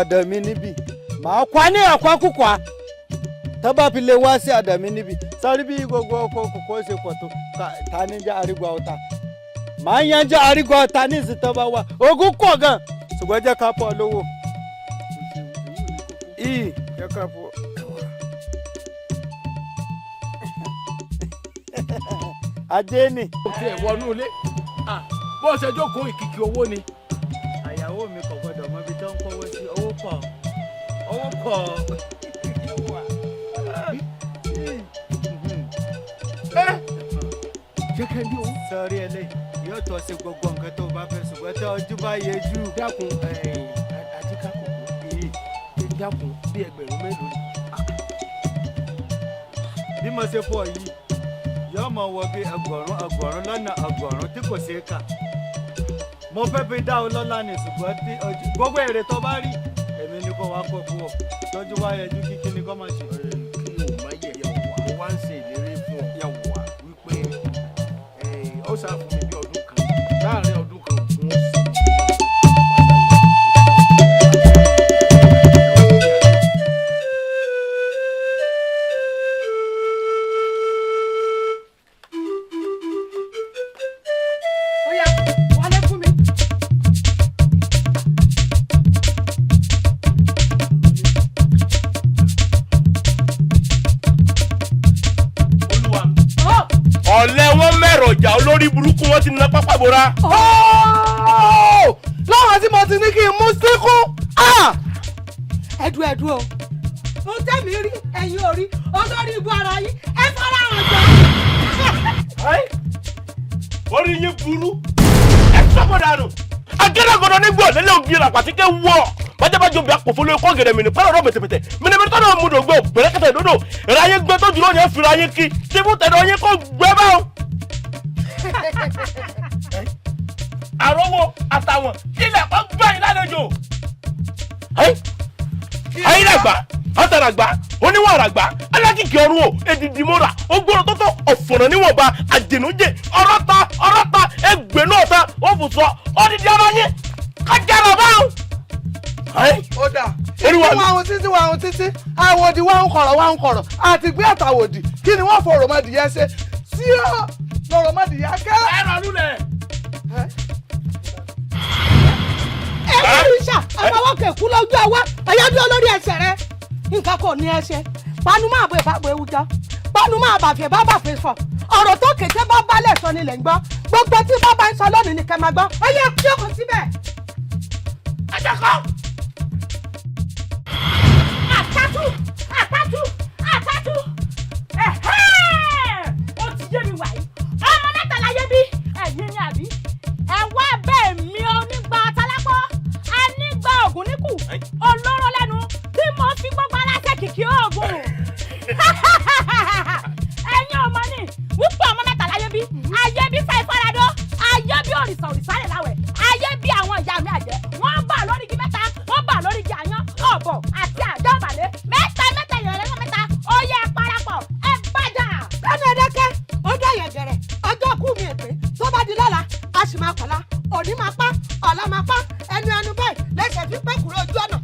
[SPEAKER 7] ọ̀dọ̀ mi níbí màá kwa ní ẹ̀kọ́ kúkwa tẹ́ bá fi lè wá sí ọ̀dọ̀ mi níbí sọ́rí bí gbogbo ọkọ̀ kòkó ṣe pọ̀ tó ta ní jẹ́ àrígbà ọ̀tá màá yan jẹ́ àrígbà ọ̀tá ní ìsìn tẹ́ bá wà ogún pọ̀ gan ṣùgbọ́n jẹ́ ká pọ̀ lówó. jẹ́ ká pọ̀. ajé ni.
[SPEAKER 8] ó ti ẹ̀ wọnú ilé bó ṣe jókòó ìkìkì owó ni.
[SPEAKER 7] àyàwó mi kò gbọdọ̀ mọ ibi tó ń kówó sí owó pọ̀.
[SPEAKER 8] jẹ́kẹ́ ní o.
[SPEAKER 7] sọrí eléyìí yóò tọ́ sí gbogbo nǹkan tó bá fẹ́ ṣùgbọ́n tí ojú bá yẹ jù.
[SPEAKER 8] dákun àjíká kòkó dákun bí ẹgbẹ̀rún mélòó.
[SPEAKER 7] bí mo ṣe pọ̀ yìí yóò mọ wọ bí ọgọ́rùn lọ́nà ọgọ́rùn tí kò ṣeé kà. mo fẹ́ fi dá o lọ́lá ní ṣùgbọ́n tí gbogbo èrè tó bá rí èmi ni kò wá kó fún ọ tọ́jú wá yẹjú kíkí ni kò máa ṣe.
[SPEAKER 8] kí o má yẹ mo wá ń ṣe ìlérí fún ọ wípé ó ṣàfùn mi bí ọdún kan láàrin ọdún kan fún sí. ọ̀lẹ́ wọn mẹ́rọ̀ ọjà olórí burúkú wọn ti na pápá bora.
[SPEAKER 16] lọ́wọ́ tí mo ti ní kí n mú síkú. ẹ̀dùn o mo tẹ́mi rí ẹ̀yin orí olórí ibú ara yín ẹ fọ́ra hàn jọ.
[SPEAKER 8] orí yín burú ẹ sọ́kọ̀ dànù agẹ́dàgọ́dọ̀ nígbà lẹ́lẹ́ òbí rà pàtíkẹ́ wọ̀. bájábájú bí apòfolo ẹ̀kọ́ gẹ̀dẹ̀ mi ní pẹ́rẹ́ ọ̀rọ̀ bẹ̀tẹ̀bẹ̀tẹ̀ mìnìmìnì tó náà mú dògbò bẹ̀rẹ̀kẹ̀tẹ̀ dodo ìráyé gbé tó jùlọ yẹn fìrà yín kí tí fún tẹ̀dọ̀ yín kó gbẹ báwọn. àrọ́wọ́ àtàwọn ilẹ̀ kọ́ gbá yín lálejò. ayílàgbà àtàràgbà oníwàràgbà alákìkí ọrùn o èdìdì mọ́ra ogbóró tó tó ọ̀fọ̀nà níwọ̀nba àjẹnújẹ ọ̀rọ̀ta ẹgbẹ́ náà ta ó fò sọ ọ́dídí ara yín kájára báwọn.
[SPEAKER 4] ó dà wà àwọn títí àwòdì wà ń kọ̀rọ̀ àti gbé àtàwòdì kí ni wọ́n fọ òròmọdìyẹ ṣe sí ọ lọ́rọ̀mọdìyẹ kẹ́.
[SPEAKER 8] ẹ rà lulẹ̀.
[SPEAKER 16] ẹ wá ríṣà àbáwọ́ kẹ̀kú lójú àwa ẹ̀yájú olórí ẹsẹ̀ rẹ nǹkan kò ní ẹsẹ̀ panu máa bọ̀ ìbábọ̀ ewu jọ panu máa bàfẹ́ bá bàfẹ́ fọ ọ̀rọ̀ tó kété bá balẹ̀ sọ nílẹ̀ ń gbọ́ gbogbo tí bá bá ń sọ lónìí ni kẹ́ máa gbọ́ ó yẹ kí ọkọ̀ síbẹ̀.
[SPEAKER 8] ẹ jẹ́ kọ́.
[SPEAKER 5] àtàtù ó ti yé mi wáyé ọmọ mẹ́ta láyé bí ẹ̀yin ni àbí ẹ wá bẹ́ẹ̀ mi onígbà tálápọ̀ anígbà ògùn níkù olóró lẹ́nu tí mo fi gbogbo aláṣẹ kìkì oògùn ẹ̀yin ọmọ ni wípé ọmọ mẹ́ta láyé bí ayé bí fẹ́ ìfaradó ayé bí òrìṣà rẹ̀ láwẹ̀ ayé bí àwọn ìyá mi àjẹ́ wọ́n bà lórí igi mẹ́ta wọ́n bà lórí igi àyàn ọ̀bọ̀ àti àjọ ìbàlẹ̀ mẹ́ta ìyẹ̀rẹ̀ mẹ́ta ó yẹ parapọ̀ ẹ bàjá.
[SPEAKER 16] lẹ́nu ẹ̀dẹ́kẹ́ ó dá yẹ̀gẹ̀rẹ̀ ọjọ́ kú mi èpè tó bá di lọ́la a sì máa kọ̀la òní máa pa ọ̀la máa pa ẹnu báyìí lẹ́sẹ̀ fi pẹ́ kúrò ojú ọ̀nà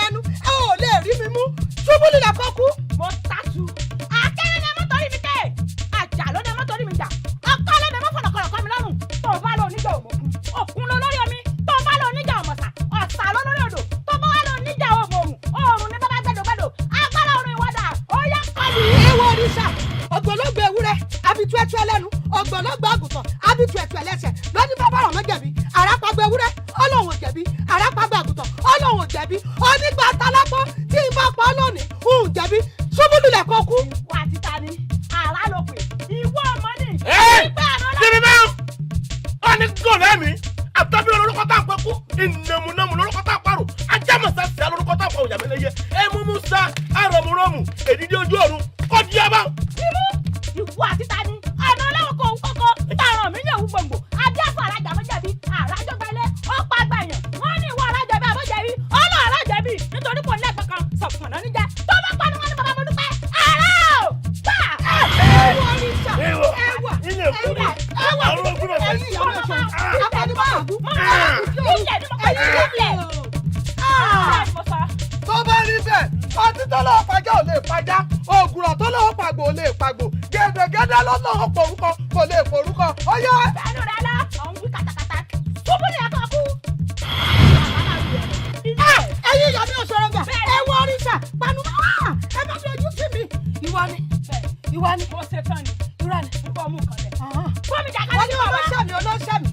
[SPEAKER 16] ẹnu ẹ ò lè rí mi mú ṣubú lílẹ̀ kọ́ kú.
[SPEAKER 5] mo tàṣù akẹ́rẹ́ ni ọmọ torí mi tẹ̀ àjà ló ní ọmọ torí mi jà ọkọ ló ní ọmọ fọlọkọlọ kọ́ mi lọ́rùn tó bá lọ oníjà òmòkun òkun ló lórí omi tó bá lọ oníjà òmọ̀sà ọ̀sà ló lórí odò tó bá wà lọ oníjà òmòrùn òòrùn ní bàbá gbẹdọgbẹdọ agbára òrùn ìwádà ó yá kọlù.
[SPEAKER 16] ewu oríṣà ògbólógbò ewúrẹ́ abitu ẹtu ẹlẹ́nu ògbólógbò àgùntàn abitu ẹtu ẹlẹ́sẹ̀ lọ́dún bá bàrọ̀ mọ́ jẹ̀bi àràpàgbọ̀ ewúrẹ́ ọlọ́run ò jẹ̀bi àràpàgbọ̀ àgùntàn ọlọ́run ò jẹ̀bi onígbà tálápọ̀ tí n bá pa lónìí ń jẹ̀bi ṣubúlùlẹ̀ kọ́ kú.
[SPEAKER 5] ìwọ àti ta ni àrà ló pè ìwọ ọmọ ni.
[SPEAKER 8] síbi bẹ́ẹ̀ ọ ní gòlẹ́ mi àtàbí olórúkọ tá à ń pẹ́ kú ìnàmùnàmù lórúkọ tá à ń parò ajámọ̀sá sí alórúkọ tá à ń pa òyàmẹ́lẹ́yẹ ẹ̀múmú sá àrọ̀mùrọ̀mù èdìdí ojú ọ̀run kọ́dí yá bá.
[SPEAKER 5] ìwọ àti ta ni àná ọlọ́run kò ń kókó tààràn mí ní òun gbòǹgbò adéfò alájà mọ́jẹ̀bí àràjọgbà ilé ó pa gbàyàn wọ́n ní ìwọ alájẹbí àbọ̀jẹ̀bí ọlọ́ alájẹbí nítorí kò lẹ́ẹ̀kan kan sọ̀kànnà níjẹ́ tó bá pa ni wọ́n ní bàbá mo dúpẹ́ àrà ò gbà.
[SPEAKER 16] ewu oríṣà ewa ẹyin ìyàwó ẹ̀ṣọ́ akọ́nibọ́ àgún tó bá rí bẹ́ẹ̀ ọtí tó lọ́wọ́ pàjá ò lè pàjá ògùrọ̀ tó lọ́wọ́ pàgbò ò lè pàgbò gẹ́gẹ́gẹ́dẹ́ ló lọ́wọ́ porúkọ kò lè porúkọ ó yẹ.
[SPEAKER 5] bẹ́ẹ̀ni rẹ lọ ọ̀hún wí kàtàkàtà túbú ni ẹ̀kọ́ kú.
[SPEAKER 16] ẹyin ìyàwó ẹ̀ṣọ́ rẹ̀ gbà ẹ wọ oríṣà panu ẹ má dojú sí mi. ìwọ ni
[SPEAKER 5] mo ṣe tán ni
[SPEAKER 16] irọ́ ni
[SPEAKER 5] n kò mú nǹkan lẹ̀. fún mi jàkadì
[SPEAKER 16] wọ́n ní ọmọ sàmì olóṣèmí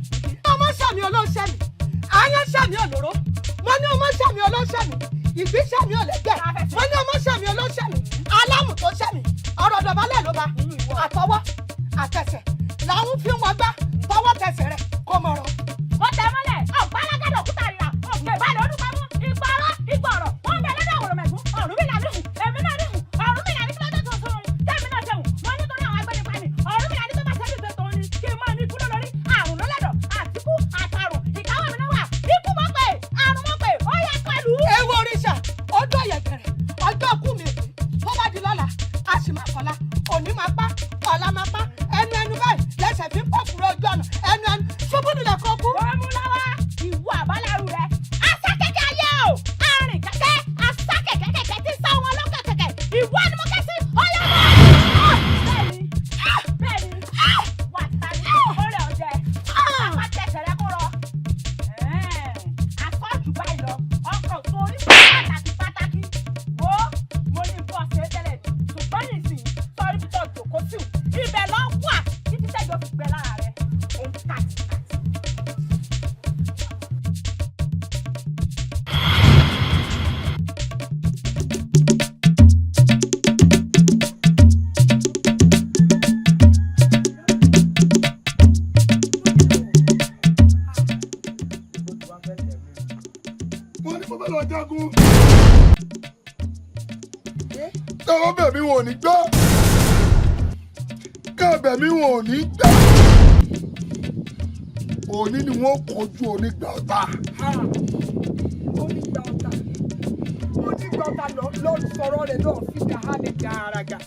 [SPEAKER 16] ọmọ sàmì olóṣèmí àyàn sàmì olóró wọ́n ní ọmọ sàmì olóṣèmí ìgbín sàmì olẹ́gbẹ́ wọ́n ní ọmọ sàmì olóṣèmí alámù tó sẹ́mi ọ̀rọ̀ dọ̀bálẹ̀ ló bá àtọwọ́ àtẹsẹ̀ làwọn fi wọn gbá tọwọ́ tẹsẹ̀ rẹ̀ kó mọ̀rọ̀.
[SPEAKER 5] wọ́n tẹ mọ́lẹ̀ ọ̀gbá alágàdọ̀ òkúta rírà ọ̀gbẹ́ ìbálẹ̀ olúkọ́mú ìgbọ̀rọ̀ ìgbọ̀rọ̀ wọ́n bẹ lọ́dọ̀ àwòrán mẹ̀gún ọ̀rùn mi làbí hù èmi náà rí hù ọ̀rùn mi làbí kílódé tó sọ̀rọ̀ tẹ́mi náà ṣẹ̀hùn wọ́n nítorí àwọn agbẹ́nipa ni ọ̀rùn mi làbí tó bá ṣẹ́bí ṣe tòun ni kí n máa ní ikú lórí àrùn lọ́lẹ́dọ̀ àtikú àtàrùn ìkáwọ́ mi náà wà ikú mọ́ pé àrùn mọ́ pé ó yẹ kọlù.
[SPEAKER 16] ewu oríṣà ọjọ́ yẹ̀gẹ̀rẹ̀ ọjọ́ kú mi èpè tó bá di lọ́la a sì máa kọ́la òní máa pa ọ̀la máa pa ẹnu báyìí lẹ́sẹ̀ fi ń pọ̀ kúrò ojú
[SPEAKER 2] lọ jagun. Tọ́wọ́ bẹ̀mí wọn ò ní gbọ́. Kábẹ̀mí wọn ò ní gbà. Òní ni wọ́n kojú onígbà ọ̀tá.
[SPEAKER 16] Onígbà ọ̀tá. Onígbà ọ̀tá lọ sọ̀rọ̀ rẹ̀ náà fi dàhálẹ̀ gàràgà.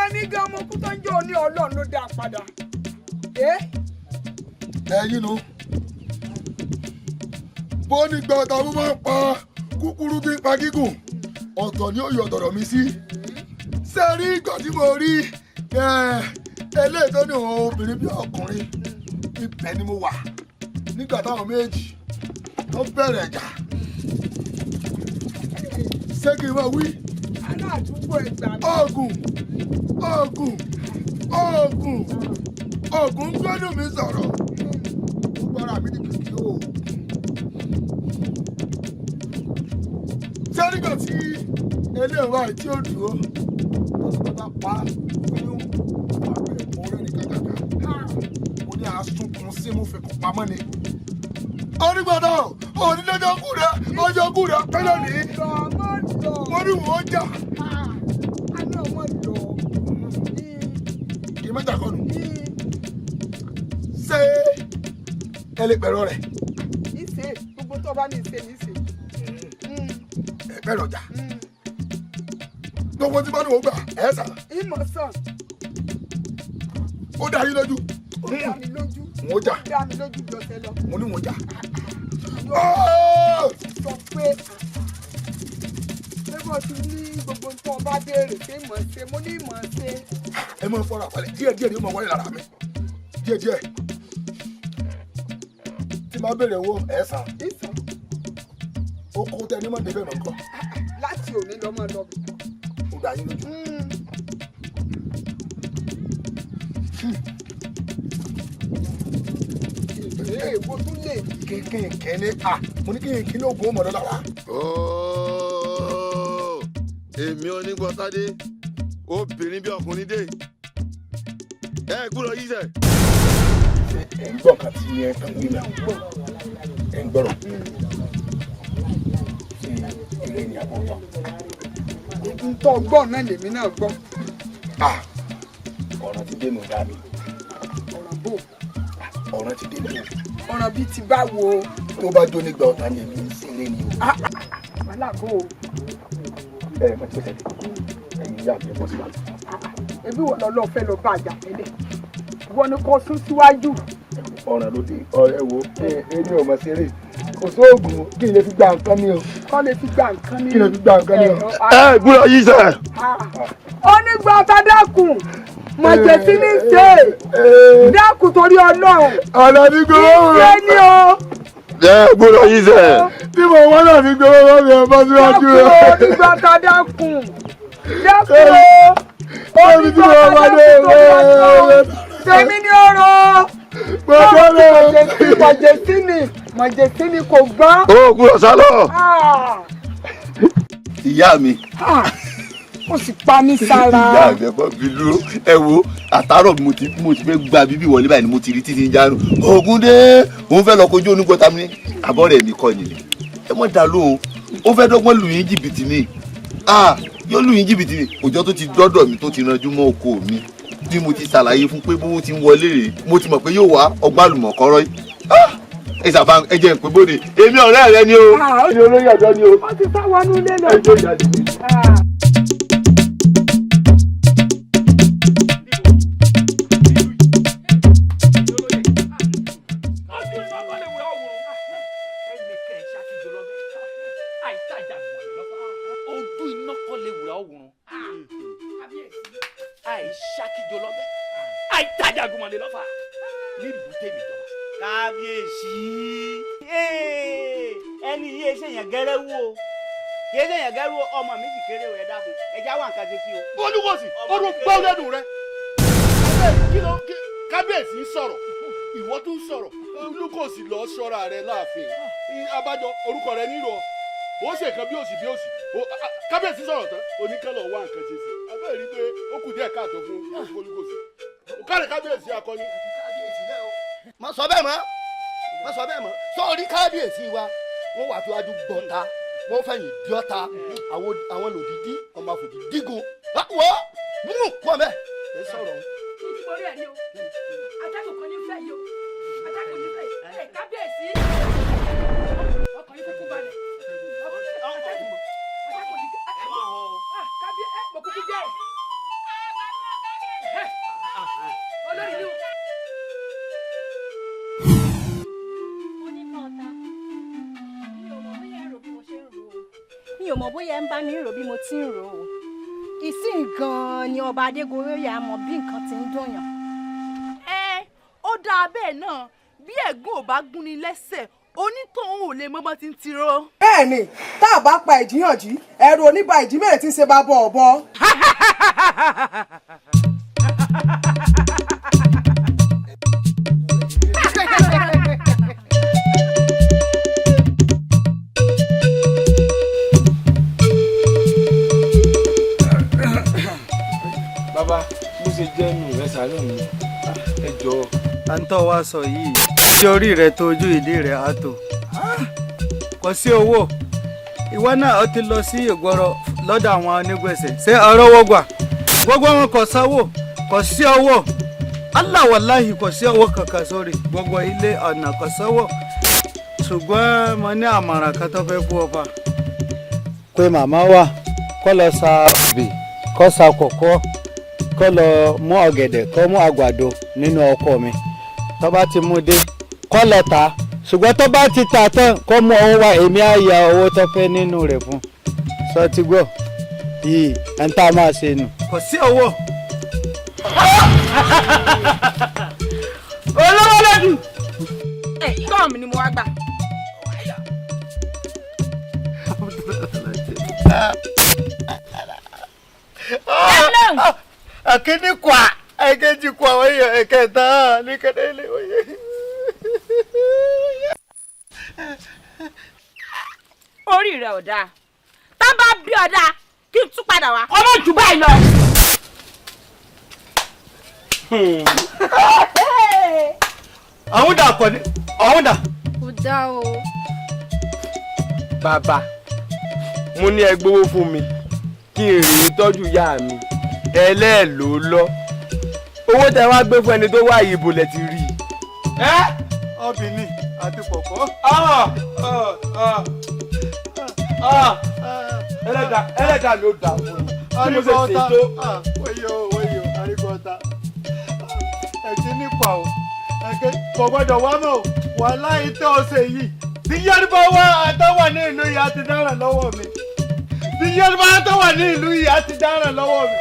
[SPEAKER 16] Ẹni gan ọmọ kú tó ń jẹ́ òní Ọlọ́run ló dá padà.
[SPEAKER 2] Ẹ̀yin nu. Bó nígbà ọ̀tá mo máa ń pa kúkúrú bí pa gígùn. Ọ̀tọ̀ ni ó yọ ọ̀dọ̀rọ̀ mi sí. Ṣé rí ìgbà tí mo rí eléyìí tó ní òun obìnrin bí ọkùnrin ibẹ̀ ni mo wà nígbà táwọn méjì wọ́n bẹ̀rẹ̀ ẹ̀jà. Ṣé kí n máa wí?
[SPEAKER 16] Aládùúgbò ẹgbà mi.
[SPEAKER 2] Ògùn ń gbẹ́dùn mi sọ̀rọ̀. Gbogbo ara mi ní kìkì o. Ṣé nígbà tí eléyìí wà tí ó dúró tó bá pa nínú àbẹ̀ ìmọ̀ọ́rẹ́ ní kàkàkà mo ní àásùnkùn sí mo fi kó pamọ́ ni. Onígbàdàn onídọ́jọ́ kù rẹ̀ ọjọ́ kù rẹ̀ pẹ́lẹ́ ní. Mo ní wọ́n jà. Kì í mẹ́ta kọ́nu. Ṣé ẹ lè pẹ̀rọ rẹ̀?
[SPEAKER 16] Ìṣe gbogbo tó bá ní ìṣe ní ìṣe.
[SPEAKER 2] Ẹ pẹ̀rọ jà. Gbogbo tí bá ní wọ́n gbà ẹ̀ sà.
[SPEAKER 16] Ìmọ̀ sàn.
[SPEAKER 2] Ó dá yín lójú.
[SPEAKER 16] Ó dá mi lójú.
[SPEAKER 2] Mo jà.
[SPEAKER 16] Ó dá mi lójú jọ̀sẹ̀ lọ.
[SPEAKER 2] Mo ní wọ́n jà.
[SPEAKER 16] Sọ pé bó ti ní gbogbo nǹkan bá béèrè pé mọ̀ ṣe mo ní mọ̀ ṣe.
[SPEAKER 2] Ẹ máa fọ́ra balẹ̀ díẹ̀díẹ̀ ni ó máa wáyé lára mi díẹ̀díẹ̀. Tí máa béèrè owó ẹ̀ sàn.
[SPEAKER 16] Ìsàn.
[SPEAKER 2] Ó kó tẹ ní mọ̀ débẹ̀ mọ̀ nǹkan.
[SPEAKER 16] Láti òní lọ́mọ lọ.
[SPEAKER 2] Ó dá yín lójú.
[SPEAKER 16] Èèwọ̀ tún lè.
[SPEAKER 2] Kéèké ní mo ní kéèké ní oògùn ọmọdé lára.
[SPEAKER 3] Èmi Onígbọ̀tádé obìnrin bí ọkùnrin dé ẹ gbúdọ̀ yí sẹ.
[SPEAKER 2] Ẹ ń gbọ́ kan tí ẹ kàn gbé náà ẹ ń gbọ́rọ̀ ilé ní àbọ̀tọ̀.
[SPEAKER 16] Ntọ́ gbọ́ náà lèmi náà gbọ́.
[SPEAKER 2] Ọ̀ràn ti dé mi dá mi.
[SPEAKER 16] Ọ̀ràn bò.
[SPEAKER 2] Ọ̀ràn ti dé mi.
[SPEAKER 16] Ọ̀ràn bíi ti báwo.
[SPEAKER 2] Tó bá jó nígbà ọ̀tá ni èmi ń ṣeré ni o.
[SPEAKER 16] Wàhálà kó o.
[SPEAKER 2] Mo ti tẹ̀lé ẹ̀yin ìyá mi bọ́ síwájú.
[SPEAKER 16] Ebi wọ̀ lọ́lọ́ fẹ́ lọ bá àjà tẹ́lẹ̀. Wọ́n ní kó sún síwájú.
[SPEAKER 2] Ọ̀ràn ló dé ọ̀rẹ́ wo èmi ò mọ̀ ṣeré. Kò sóògùn kí n lè fi gba nǹkan ní o.
[SPEAKER 16] Kọ́ lè fi gba nǹkan ní o.
[SPEAKER 2] Kí n lè fi gba nǹkan ní o.
[SPEAKER 3] Ẹ gbúdọ̀ yí sẹ.
[SPEAKER 16] Onígbà ọ̀tá dákun. Mọ̀jẹ̀ sí ní ṣe. Dákun torí Ọlọ́run.
[SPEAKER 2] Ọ̀nà ní gbowó rẹ̀.
[SPEAKER 16] Ṣé ni o?
[SPEAKER 3] Ẹ gbúdọ̀ yí sẹ.
[SPEAKER 2] Tí mo wọ́n náà ní gbowó rẹ̀ mi ẹ̀ bọ́ síwájú rẹ̀.
[SPEAKER 16] Dákun onígbà ọ̀tá dákun. Dákun onígbà ọ̀tá dákun. Tèmi ní ọ̀rọ̀. Mọ̀jẹ̀ sí ni kò gbọ́.
[SPEAKER 3] Ó gbúdọ̀ sálọ. Ìyá mi.
[SPEAKER 16] Ó sì pa mí sára.
[SPEAKER 3] Ìyá mi ẹ̀kọ́ bí dúró. Ẹ wo àtàárọ̀ mo ti fẹ́ gba bíbí wọlé báyìí ni mo ti rí títí ń jánu. Ògúndé òun fẹ́ lọ kojú Onígbọ̀tá mi ní àbọ̀rẹ̀ mi kọ́ ni. Ẹ mọ̀ dá lóhùn ó fẹ́ dọ́gbọ́n lù yín jìbìtì ni. Yóò lù yín jìbìtì ni. Òjò tó ti dọ́dọ̀ mi tó ti ranjú mọ́ oko mi tí mo ti ṣàlàyé fún pé bówó ti ń wọlé rèé mo ti mọ̀ pé yóò wá ọgbà àlùmọ̀kọ́rọ́ yìí. Ẹ ṣàfà ẹ jẹ́ ìpè bóde èmi ọ̀rẹ́ rẹ ni o. Èmi olóyè ọ̀dọ́ ni o.
[SPEAKER 16] Wọ́n ti sá wọnú ilé lọ.
[SPEAKER 3] Ẹ jẹ́ ìyáde mi.
[SPEAKER 17] Àìṣàkíjọ lọ́bẹ̀ àìtajagunmọ̀lẹ́ lọ́fà nílùú tèmi jọba.
[SPEAKER 15] Kábíyèsí ẹni yìí ṣe yàn gẹ́rẹ́wó o kìí ṣe yàn gẹ́rẹ́wó ọmọ mi sì kéré o ẹ dákun ẹja wà nǹkan ṣe sí o.
[SPEAKER 14] Olúkòsì ọdún gbọ́ lẹ́nu rẹ. Kábíyèsí sọ̀rọ̀ ìwọ tún sọ̀rọ̀ Olúkòsì lọ ṣọ́ra rẹ láàfin abájọ orúkọ rẹ nílò ó ṣe kan bí òsì Kábíyèsí sọ̀rọ̀ tán oníkẹ́lọ̀ wá nǹkan ṣe sí abẹ́rẹ́ rí pé ó kù díẹ̀ káàtó fún Olúkòsì káàrí Kábíyèsí akọni.
[SPEAKER 4] má sọ bẹ́ẹ̀ mọ́ sọ orí Kábíyèsí wa wọ́n wà fíwájú gbọ́ta wọ́n fẹ̀yìn di ọ̀tá àwọn lòdìdí ọmọ àfòdì dígun wọ́ múmú kọ́ mẹ́ ẹ sọ̀rọ̀.
[SPEAKER 16] mo ti borí ẹ̀ ní o adágún kan ní fẹ́ yìí o adágún ní fẹ́ ẹ̀ kábíyèsí ọkàn yìí kúkú balẹ̀ adágún ní kábíyèsí mo kúkú jẹ́ olórí ni o.
[SPEAKER 9] mi ò mọ̀ bóyá ẹ ń bá mi rò bí mo ti ń rò ó ìsìn gan-an ni ọba adégoróyè àmọ́ bí nǹkan ti ń dùnyàn.
[SPEAKER 16] Ó dáa bẹ́ẹ̀ náà bí ẹ̀gún ò bá gún ni lẹ́sẹ̀ onítọ̀hún ò lè mọ́mọ́ ti ń tirọ́.
[SPEAKER 18] bẹ́ẹ̀ni tá a bá pa ìjìyànjú ẹ̀rù oníbà ìjímẹ̀rẹ̀ tí ń ṣe bá bọ̀ ọ̀bọ.
[SPEAKER 12] bàbá bó ṣe jẹ́ nù ẹ ṣàánú mi ẹ jọ.
[SPEAKER 7] à ń tọ́ wa sọ yìí tí orí rẹ tó ojú ìdí rẹ á tó kò sí owó ìwọ náà ó ti lọ sí ìgboro lọ́dọ̀ àwọn onígbèsè ṣé ọ̀rọ̀ owó gbà gbogbo wọn kò sanwó kò sí owó Allah wallahi kò sí owó kankan sórí gbogbo ilé ọ̀nà kò sanwó ṣùgbọ́n mo ní àmọ̀ràn kan tó fẹ́ fún ọba pé màmá wa kó lọ sa òbí kó sa kòkó kó lọ mú ọ̀gẹ̀dẹ̀ kó mú àgbàdo nínú ọkọ mi tó bá ti mú dé kó lọ tà á ṣùgbọ́n tó bá ti tà tán kó mú owó wá èmi á ya owó tó fẹ́ nínú rẹ̀ fún sọ ti gbọ́ yìí ẹ̀ ń tá a máa ṣe nù. kò sí owó.
[SPEAKER 16] olówó lẹ́dùn. tọ́ọ̀mù ni mo wá gbà.
[SPEAKER 7] akíní kwa ẹ̀kejì kwa wọ́yẹ ẹ̀kẹta ní kẹ́dẹ́lẹ́ wọ́yẹ.
[SPEAKER 16] orí rẹ ò dáa tá bá bí ọ dáa kí n tún padà wá. ọmọ jù báyìí lọ.
[SPEAKER 7] àwọn dà kọ́ ni àwọn dà.
[SPEAKER 9] kò dá o.
[SPEAKER 12] bàbá mo ní ẹ gbowó fún mi kí n rèé tọ́jú ìyá mi ẹlẹ́ẹ̀ló lọ owó tẹ wá gbé fún ẹni tó wá ìbò lẹ ti rí i.
[SPEAKER 7] obìnrin àti pọ̀pọ̀.
[SPEAKER 12] ẹlẹ́dàá mi ò dà fún un tí mo ṣe ṣètò.
[SPEAKER 7] wọ́yọ̀ àríkọ́ta ẹ̀kí nípa o ẹ̀kẹ́ kò gbọ́dọ̀ wá mọ̀ wà láì tẹ́ ọ̀sẹ̀ yìí bí Yorùbá wá àtọ́wà ní ìlú yìí á ti dáràn lọ́wọ́ mi bí Yorùbá àtọ́wà ní ìlú yìí á ti dáràn lọ́wọ́ mi.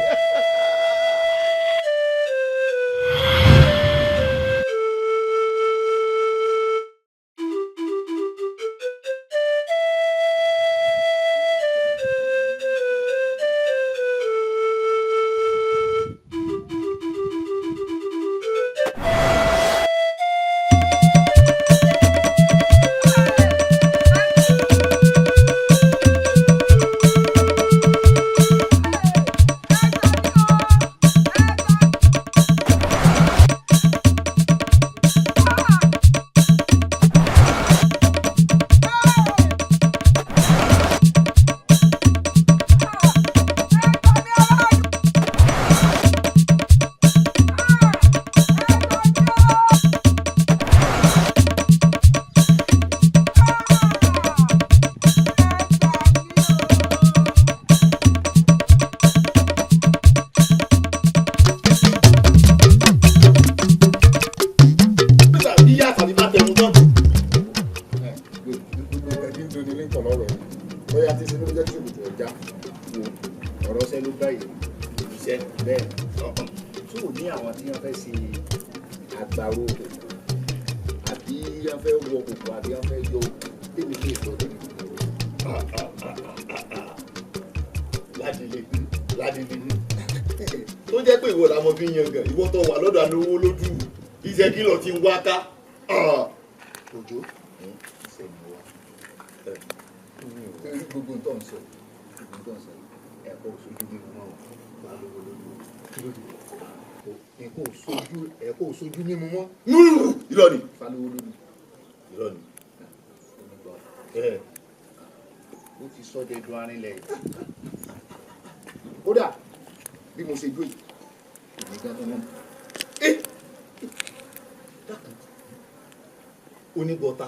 [SPEAKER 2] ó ti sọ dẹdùn arinlẹ̀ kódà bí mo ṣe jó yìí èmi gan tó náà onígbọ̀ta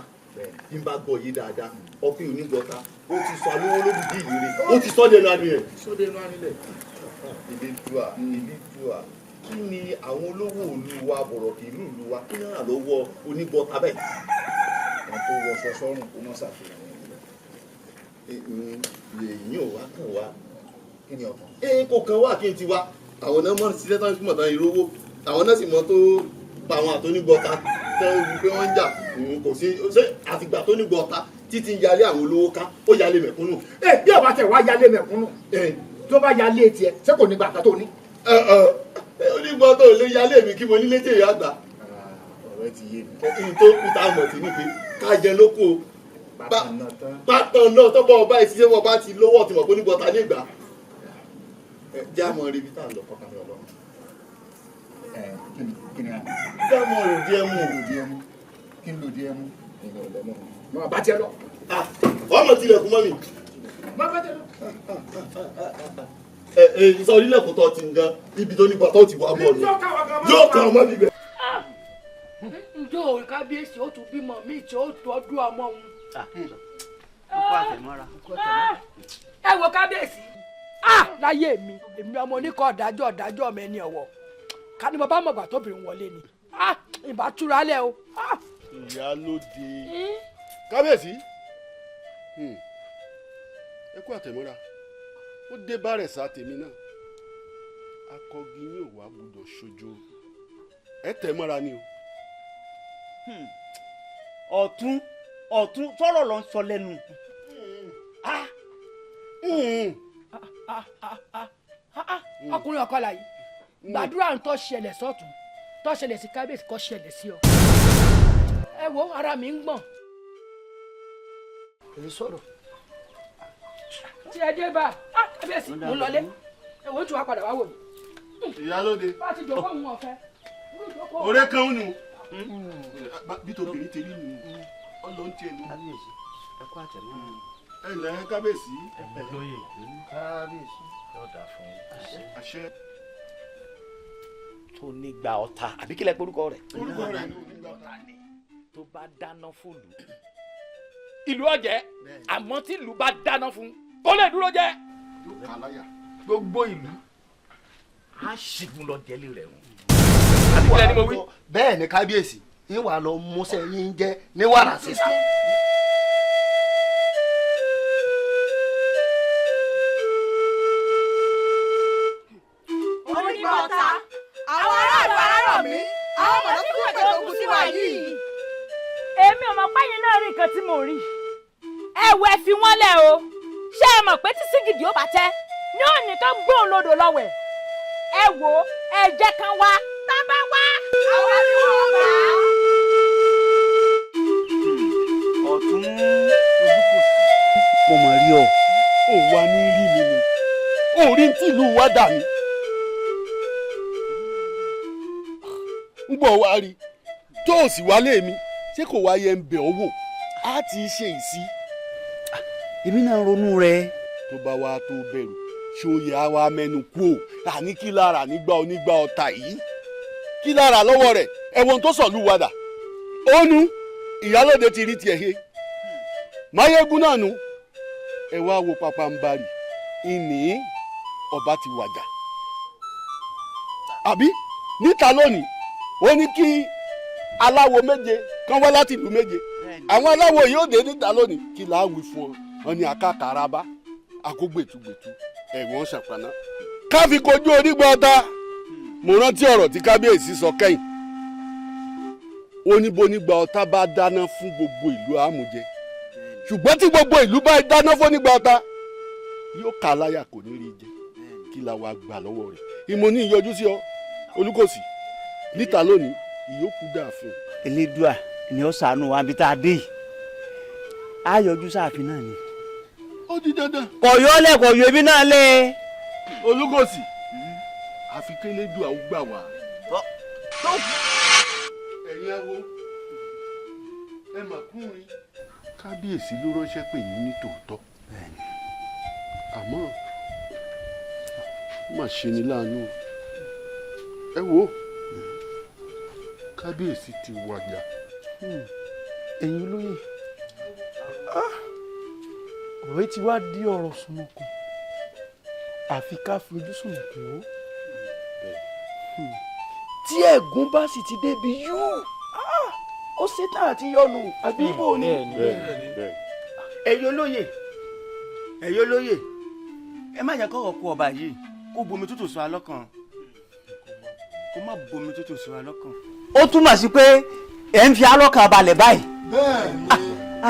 [SPEAKER 2] bí n bá gbọ́ yìí dáadáa ọkùnrin onígbọ̀ta ó ti sọ alówó lóbìdí ìrírí ó ti sọ dẹnu arinlẹ̀ ìlídùá kí ni àwọn olówó ìlú wa bọ̀rọ̀kì ìlú wa kí náà lọ́wọ́ onígbọ̀ta bẹ́ẹ̀ wọn tó wọ sọsọrùn kó mọ́ ṣàfihàn èyí ò wá kàn wá kí ni ọkàn kò kàn wá kí n ti wá àwọn náà mọ̀ sí sẹ́tàn fún mọ̀tàn ìrówó àwọn náà sì mọ̀ tó pa àwọn àtónígbọ̀ta tẹ́ ń wí pé wọ́n ń jà kò sí ṣé àtìgbà tónígbọ̀ta títí ń yálé àwọn olówó ká ó yálé mẹ̀kúnnù.
[SPEAKER 4] bí ọba tẹ wá yálé mẹ̀kúnnù tó bá yálé tiẹ̀ ṣé kò ní gbàgbà tó ní.
[SPEAKER 2] onígbọ̀ta ò lè yálé mi kí mo nílé tèè àgbà. ọ̀rẹ́ ti yé mi. n tó kú tá a mọ̀ sí ni pé ká jẹ lóko bátan náà tọ́pọ̀ ọba ìṣiṣẹ́ wọn bá ti lówó ọ̀tí mọ̀ pé onígbọ̀ta ní ìgbà. jámọ̀ rí ibi tá à ń lọ fọkàn mi ọlọ́run. jámọ̀ rò díẹ̀ mú kí n lò díẹ̀ mú.
[SPEAKER 4] mọ bá tiẹ̀ lọ.
[SPEAKER 2] ọmọ tilẹ̀kùn mọ́ mi.
[SPEAKER 4] má bá tiẹ̀ lọ.
[SPEAKER 2] sọ onílẹ̀kùn tó ti ń gan ibi tó nígbà tó ti wà bọ̀ ni yóò kàn ọmọ mi bẹ̀.
[SPEAKER 16] ǹjọ́ òun kábíyèsí ó tún bímọ míì tí ó tọ́jú ọmọ òun. ẹ wo kábíyèsí láyé mi èmi ọmọ oníkọ́ ọ̀dájọ́ ọmọ ẹni ọ̀wọ̀ ká ní mo bá mọ̀gbà tóbìnrin wọlé ni ìbá túra lẹ̀ o.
[SPEAKER 14] ìyálóde kábíyèsí ẹ kú àtẹ̀mọ́ra ó dé bárẹ̀ sá tèmi náà akọgi yín ò wá gbọ́dọ̀ ṣojo ẹ tẹ̀ mọ́ra ni o.
[SPEAKER 15] ọ̀tún sọ̀rọ̀ ló ń sọ lẹ́nu.
[SPEAKER 16] ọkùnrin ọ̀kọ́lá yìí gbàdúrà ń tó ṣẹlẹ̀ sọ́tún tó ṣẹlẹ̀ sí kábíyèsí kó ṣẹlẹ̀ sí ọ. ẹ wo ara mi ń gbọ̀n.
[SPEAKER 4] èyí sọ̀rọ̀.
[SPEAKER 16] tí ẹ dé bá kábíyèsí mo lọlé ẹ wo tún wá padà wá wò mí.
[SPEAKER 14] ìyálóde
[SPEAKER 16] bá a ti jọ fóun ọ̀fẹ́.
[SPEAKER 14] ọ̀rẹ́ kan nù bí tòbìnrin ti rí nù ọlọ́ ń tiẹ̀ nù.
[SPEAKER 15] kábíyèsí ẹ kú àtẹ̀mọ́.
[SPEAKER 14] ẹ ǹlẹ́ kábíyèsí.
[SPEAKER 15] lóye
[SPEAKER 14] kábíyèsí yóò dà fún àṣẹ.
[SPEAKER 17] tó nígbà ọ̀tá àbí kílẹ̀ porúkọ rẹ̀.
[SPEAKER 14] orúkọ rẹ̀ ní onígbà ọ̀tá ni.
[SPEAKER 17] tó bá dáná fòlù ìlú ọ̀jẹ̀ àmọ́ tí ìlú bá dáná fún kó lè dúró jẹ́.
[SPEAKER 14] yóò kà láyà.
[SPEAKER 17] gbogbo ìlú á ṣìgún lọ jẹ́lé rẹ̀ hùn. àbí kílẹ̀ ni mo wí.
[SPEAKER 4] bẹ́ẹ̀ ni kábíyèsí yín wà lọ músẹ́ yín jẹ́ ní wàrà sísá.
[SPEAKER 16] onígbà ọ̀tá àwọn aráàlú arárọ̀mí àwọn mọ̀lẹ́bí kúrò tó ogun sí wa yìí.
[SPEAKER 5] èmi ò mọ̀ pé yín náà rí nǹkan tí mo rí ẹ wo ẹ fi wọ́n lẹ̀ o ṣé ẹ mọ̀ pé tí sígìdì ó bá tẹ́ ní òní kan gbóhùn lodò lọ́wẹ̀ ẹ wo ẹ jẹ́ kan wá tá bá wá àwọn ni wọ́n bá.
[SPEAKER 15] ọ̀tún ojúkò mo mọ̀ rí ọ.
[SPEAKER 14] ò wá ní rí mi ni orí tí ìlú wa dà ní. ń bọ̀ wá rí tó o sì wálé mi ṣé kò wáyé ń bẹ̀ ọ́ wò á ti ṣe ìsí.
[SPEAKER 15] èmi náà ronú rẹ.
[SPEAKER 14] tó bá wá tó bẹ̀rù ṣé ó yẹ àwa mẹ́nu kú o àní kí lára nígbà onígbà ọ̀tá yìí kí lára lọ́wọ́ rẹ̀ ẹ̀wọ̀n tó sọ̀lú wàdà ó nu ìyálóde ti rí tiẹ̀ he máyégún náà nu ẹ wá wo pàpàǹbarì ìní ọba ti wàjà àbí níta lónìí ó ní kí aláwo méje kan wá láti ìlú méje àwọn aláwo yìí ó dé níta lónìí kí làá wí fún ọ wọn ní akákaraba akógbètúgbètú ẹ̀wọ̀n ṣàpàná káfí kojú onígbà ọ̀tá mo rántí ọ̀rọ̀ tí kábíyèsí sọ kẹ́yìn ó ní bonígbà ọ̀tá bá dáná fún gbogbo ìlú àmújẹ ṣùgbọ́n tí gbogbo ìlú bá dáná fún onígbà ọ̀tá yóò kà láyà kò ní rí jẹ kí la wàá gbà lọ́wọ́ rẹ̀ ìmọ̀ ní ìyọjú sí ọ olùkọ́sì níta lónìí ìyókù dà fún un.
[SPEAKER 15] elédùà ni ó ṣàánú wa bí tá a dé yìí á yọjú sáàfin náà ni.
[SPEAKER 14] ó di dandan.
[SPEAKER 15] kọ̀yọ́lẹ̀ kọ̀yọ́ ibi náà lé.
[SPEAKER 14] olùkọ́sì àfi kélédùà ó gbà wá. ẹ̀yin ẹ wo ẹ mà kúrin kábíyèsí ló ránṣẹ́ pè yín ní tòótọ́ àmọ́ má ṣe ni láàánú ẹ wo kábíyèsí ti wàjà.
[SPEAKER 7] ẹ̀yin olóyè ọ̀rẹ́ ti wá di ọ̀rọ̀ sunukun àfi ká fi ojú sunukun o tí ẹ̀gún bá sì ti débi yóò ó ṣetán àti yọnu àbí ibo ni. ẹ̀yin olóyè ẹ má jẹ́ kọ́rọ̀ kú ọba yìí kó bomi tútù sọ alọ́kàn kó má bomi tútù sọ alọ́kàn.
[SPEAKER 15] ó túmọ̀ sí pé ẹ̀ ń fi alọ́kàn balẹ̀ báyìí.
[SPEAKER 14] bẹ́ẹ̀ni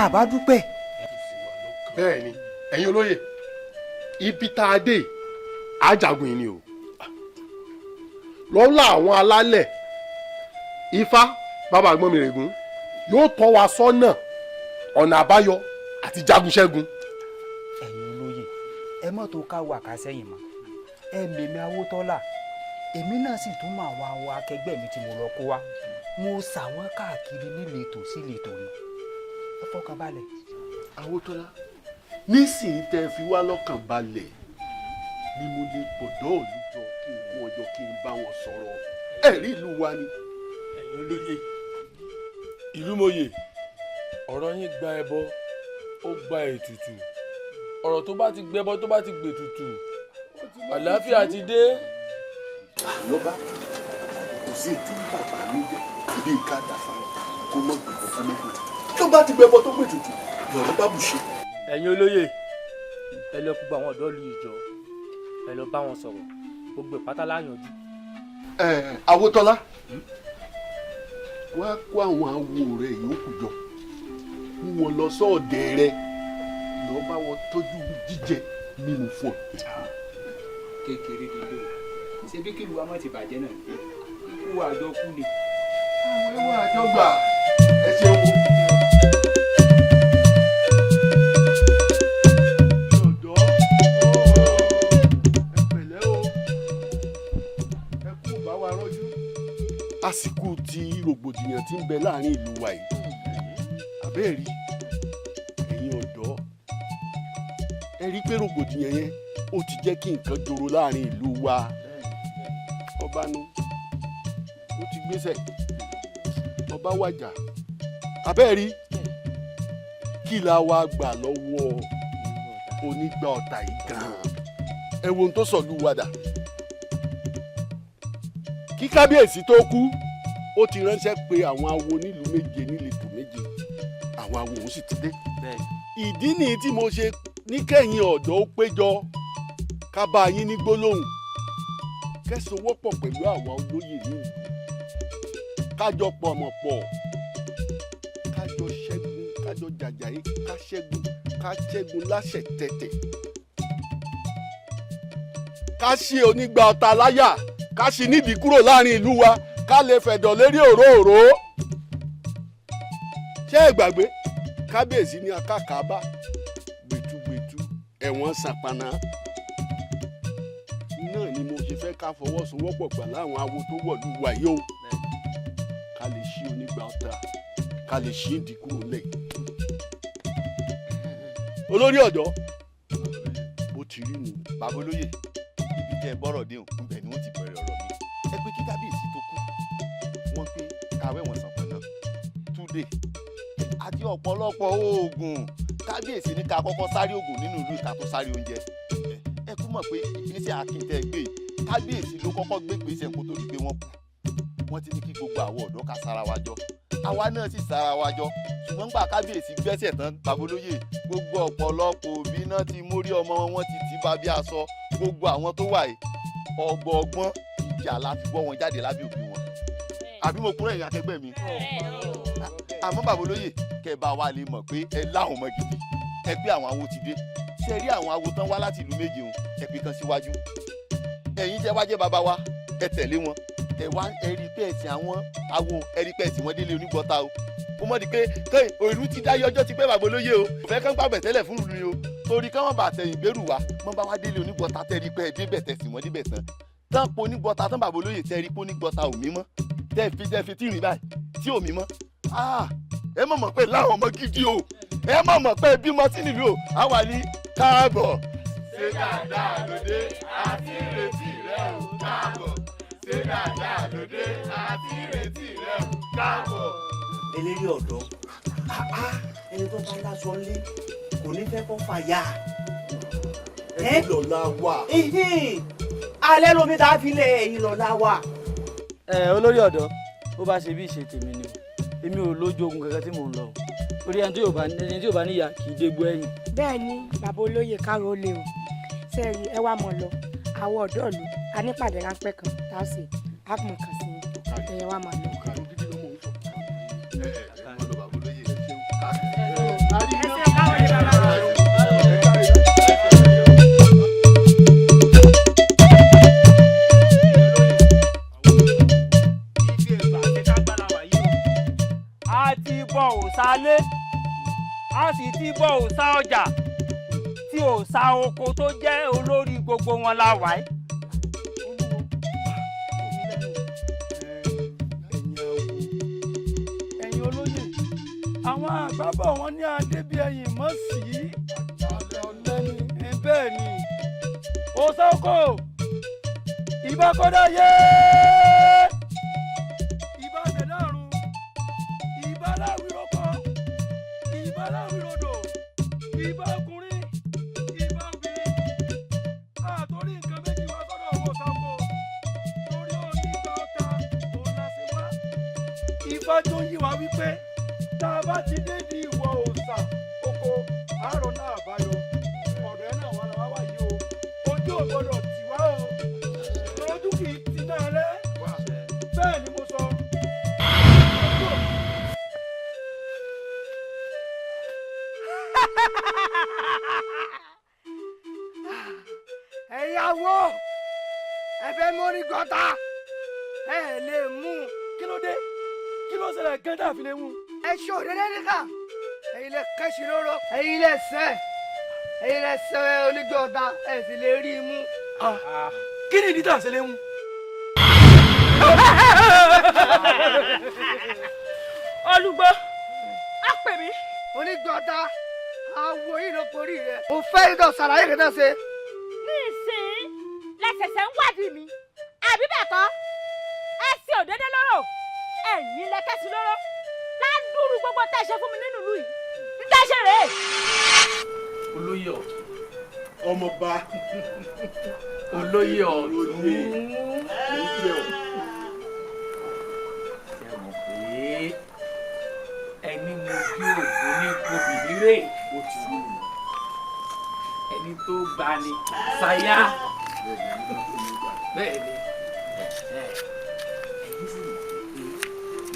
[SPEAKER 15] àbá dúpẹ́.
[SPEAKER 14] bẹ́ẹ̀ni ẹ̀yin olóyè ibi tá a dé ajagun yìí ni o lọ́la àwọn alálẹ̀ ifá bàbá àgbọ̀n mi règún yóò tọ́ wa sọ́nà ọ̀nà àbáyọ àti jagun ṣẹ́gun.
[SPEAKER 19] ẹ̀yin olóyè ẹ mọ̀ tó ká wà ká sẹ́yìn mọ́ ẹ mèmí awótọ́lá èmi náà sì tún mọ àwọn awọ akẹgbẹ́ mi tí mo lọ kó wa mo sà wọ́n káàkiri níletò sí ìletò ni ẹ fọkàn balẹ̀.
[SPEAKER 14] awótọ́lá nísìnyí tẹ́ fi wá lọ́kàn balẹ̀ ni mo lè pọ̀dọ́ òní jọ kí n kún ọjọ́ kí n bá wọn sọ̀rọ̀ ẹ̀rí ìlú wa ni.
[SPEAKER 8] ẹ̀yin olóyè ìlú mòye ọ̀rọ̀ yín gba ẹbọ ó gba ètùtù ọ̀rọ̀ tó bá ti gbẹbọ tó bá ti gbètùtù àlàáfíà ti dé.
[SPEAKER 14] lọ́ba kò sí ètò bàbá mi jẹ́ bí ká dàfà kó mọ̀ gbẹ̀bọ̀ fún mi tó bá ti gbẹbọ tó gbètùtù lọ́rọ̀ bá bù ṣe.
[SPEAKER 10] ẹ̀yin olóyè ẹ lọ gbogbo àwọn ọ̀dọ́ lu ìjọ ẹ lọ bá wọn sọ̀rọ̀ gbogbo ìpátá láyànjú.
[SPEAKER 14] awótọ́lá wá kó àwọn awo rẹ yòókù jọ kó wọn lọ sọ́ọ̀dẹ̀ rẹ lọ bá wọn tọ́jú jíjẹ mímu fún ọ.
[SPEAKER 19] kékeré dídò ṣe bí kí ìlú wa má ti bàjẹ́ náà ikú àjọ kú ni.
[SPEAKER 14] àwọn ẹwà àjọ gbà ẹ ṣeun. àsìkò tí rògbòdìyàn ti ń bẹ láàrin ìlú wa yìí àbẹ́ẹ̀rí ẹ̀yin ọ̀dọ́ ẹ rí i pé rògbòdìyàn yẹn ó ti jẹ́ kí nǹkan joro láàrin ìlú wa ọbanú ó ti gbéṣẹ́ ọba wàjà àbẹ́ẹ̀rí kí la wá gbà lọ́wọ́ onígbà ọ̀tà yìí gan-an ẹ wo ohun tó sọ̀lú wa dà kí kábíyèsí tó kú ó ti ránṣẹ́ pé àwọn awo nílùú méje níletò méje àwọn awo òun sì ti dé. ìdí nìyí tí mo ṣe ní kẹ́yìn ọ̀dọ́ ó péjọ ká bá yín ní gbólóhùn kẹ́sowọ́pọ̀ pẹ̀lú àwọn olóyè nílùú kájọ pọ̀mọ̀pọ̀ kájọ ṣẹ́gun kájọ jàjàyé ká ṣẹ́gun láṣẹ tẹ̀tẹ̀ ká ṣe onígbà ọ̀tá láyà ká sì nídìí kúrò láàrin ìlú wa ká lè fẹ̀dọ̀ lérí òróòró. ṣé ẹ gbàgbé kábíyèsí ní akákàábá gbẹtugbẹtu ẹ̀wọ̀n sàpànà náà ni mo ṣe fẹ́ ká fọwọ́sowọ́pọ̀ pẹ̀lú àwọn awo tó wọ̀lú wa yìí o ká lè ṣí onígbà ọ̀tá ká lè ṣí ìdí kúrò lẹ̀. olórí ọ̀dọ́ bó ti rí ni.
[SPEAKER 3] bàbá olóyè ibi tẹ́ ẹ bọ́rọ̀ dé òun bẹ̀ ni wọ́n ti bẹ̀rẹ̀ ọ̀rọ̀ mi ẹ pé kí kábíyèsí tó kú wọ́n pé káwé wọn sàpànà túdé àti ọ̀pọ̀lọpọ̀ oògùn kábíyèsí ní ká kọ́kọ́ sáré oògùn nínú ìlú ìta tó sáré oúnjẹ ẹ kú mọ̀ pé ìgbésẹ̀ akíntẹ́ gbé kábíyèsí ló kọ́kọ́ gbé gbèsè kó tó di pé wọ́n kú wọ́n ti ní kí gbogbo àwọn ọ̀dọ́ ká sára wa jọ àwa náà sì sára wa jọ ṣùgbọ́n gbà kábíyèsí gbẹ́sẹ̀ tán babolóyè gbogbo ọ̀pọ̀lọpọ̀ òbí náà ti mórí ọmọ wọn ti tì bá bí aṣọ gbogbo àwọn tó wà yìí ọgbọọgbọ́n ìjà láti gbọ́ wọn jáde lábẹ́ òbí wọn àbí mo kúrò ẹ̀yìn akẹgbẹ́ mi àmọ́ babolóyè kẹ́ bá wa lè mọ̀ pé ẹ láwọn ọmọ gidi ẹ pé àwọn awo ti dé ṣe rí àwọn awo tán wá láti ìlú méje òun ẹ pé kan síwájú ẹ̀yin jẹ́ wá jẹ́ bàbá wa ẹ tẹ̀lé wọn ẹ wá ẹ rí pé ẹ̀sìn àwọn awo ẹ rí pé ẹ̀sìn wọn délé onígbọ́ta o kó mọ̀ di pé òìlú ti dáyé ọjọ́ ti pẹ́ babolóyè o kò fẹ́ kán gbàgbẹ́ tẹ́lẹ̀ fún ìlú ni o torí káwọn bá tẹ̀yìn gbèrú wa mọ́ bá wá délé onígbọ́ta tẹ́rí pé ẹ débẹ̀ tẹ̀sìn wọn débẹ̀ tán tán po onígbọ́ta tán babolóyè tẹ́rí pé onígbọ́ta ò mímọ́ tẹ́ fi tí rìn báyìí tí ò mímọ́ ẹ mọ̀ mọ̀ pé láwọn ọmọ gidi o ẹ mọ̀ mọ̀ pé bímọ sí nílùú o àwa ní
[SPEAKER 14] káàbọ̀.
[SPEAKER 3] ṣé dáadáa lóde àti ìrètí rẹ ò káàbọ̀. ṣé dáadáa lóde àti ìrètí rẹ ò káàbọ̀.
[SPEAKER 15] eléré ọ̀dọ́ ẹni tó bá láṣọ lé kò ní fẹ́ kó fàyà.
[SPEAKER 14] ẹ̀yin lọ́la wà.
[SPEAKER 15] alẹ́ lomi tá a fi lé ẹ̀yin lọ́la wà.
[SPEAKER 13] olórí ọ̀dọ́ bó bá ṣe bí ìṣe tèmi ni o èmi ò lójú ogun kankan tí mò ń lọ orí ẹni tí yóò bá níyà kì í dégbò ẹ̀yìn.
[SPEAKER 20] bẹ́ẹ̀ ni bàbá olóyè káró lé o sẹ́ẹ̀rì ẹ wá mọ̀ lọ àwọn ọ̀dọ́ ìlú a nípàdé ráńpẹ́ kan tá a ṣe àpọ̀n kan sí ẹ̀yẹ wá máa lọ.
[SPEAKER 10] òsálé a sì ti bọ òsá ọjà tí òsá oko tó jẹ́ olórí gbogbo wọn la wà ẹ́.
[SPEAKER 21] ẹ̀yin olóyè àwọn àgbàbọ̀ wọn ní adébíyẹyìn mọ́ sí bẹ́ẹ̀ ni òsá oko ìbákọ́dá yé. tó yí wa wípé tá a bá ti dé di ìwọ òòṣà oko àárọ̀ náà àbáyọ ọ̀dọ̀ ẹ̀ náà wà láwá wà yìí o ojú ò gbọdọ̀ tì wá o ojú kì í ti náà rẹ́ bẹ́ẹ̀ ni mo sọ.
[SPEAKER 4] ẹ̀yàwó ẹ̀fẹ̀ mórí gọ́tà ẹ̀ lè mú
[SPEAKER 21] kí ló dé kí ló ṣẹlẹ̀ gẹ́dà fi lè mú.
[SPEAKER 4] ẹ ṣe òdèdè nìkan ẹ̀yin lè kẹ́sì lóró ẹ̀yin lè sẹ́ onígbà ọ̀tá ẹ̀ sì lè rí i mú.
[SPEAKER 21] kí ni ìdí tá a ṣe lè mú.
[SPEAKER 5] olùgbò á pè mí.
[SPEAKER 4] onígbà ọ̀tá àwọ̀ yìí ló porí rẹ̀ mo fẹ́ ìtọ̀ sàlàyé kẹta ṣe.
[SPEAKER 5] ní ìsìn lẹ́sẹ̀sẹ̀ ń wádìí mi àbí bẹ́ẹ̀ kọ́ ẹ sì òdèdè lóró ẹ̀yin lẹ́kẹ́sì lóró ládùúrú gbogbo tẹ́ ṣe fún mi nínú ìlú yìí ń tẹ́ ṣe rèé.
[SPEAKER 8] olóyè ọ̀tún.
[SPEAKER 14] ọmọọba.
[SPEAKER 8] olóyè ọ̀tún. ṣe mọ̀ pé ẹni mo bí ògbó ní kobì nírè ó ti rí mi ẹni tó gbani ṣáyà bẹ́ẹ̀ ni ẹ̀yin sì mọ̀ pé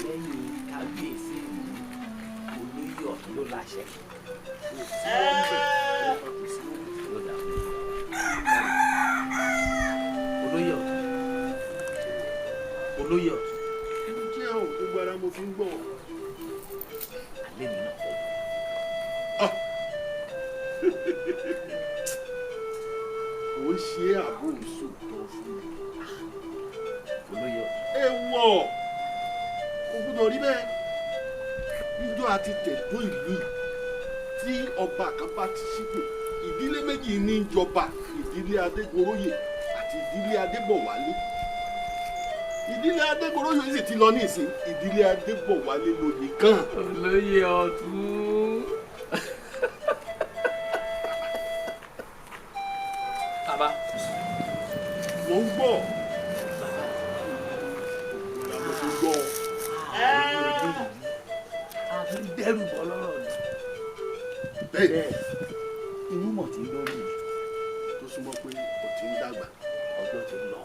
[SPEAKER 8] lẹ́yìn kábíyèsí olóyè ọ̀tún ló láṣẹ olóyè ọ̀tún olóyè ọ̀tún.
[SPEAKER 14] ẹni tí àwọn gbogbo ara mo fi ń gbọ́.
[SPEAKER 8] alẹ́ mi náà kọ́.
[SPEAKER 14] ò ń ṣe àbò ìṣòtọ́ fún mi.
[SPEAKER 8] olóyè ọ̀tún.
[SPEAKER 14] èèwọ̀ kò gbọdọ̀ rí bẹ́ẹ̀ níjọ́ àti tẹ̀dó ìlú yìí tí ọba kan bá ti ṣípò ìdílé méjì ní ìjọba ìdílé adégoróyè àti ìdílé adébọ̀wálé ìdílé adégoróyè sì ti lọ ní ìsìn ìdílé adébọ̀wálé ló nìkan.
[SPEAKER 8] olóyè ọ̀tún. bàbá.
[SPEAKER 14] mo ń gbọ́.
[SPEAKER 8] àfi dẹ́rù bọ́ lọ́rọ̀ ni.
[SPEAKER 14] bẹ́ẹ̀
[SPEAKER 8] inú mọ̀ tí ń lórí
[SPEAKER 14] tó súnmọ́ pé kò tí ń dàgbà
[SPEAKER 8] ọjọ́ ti lọ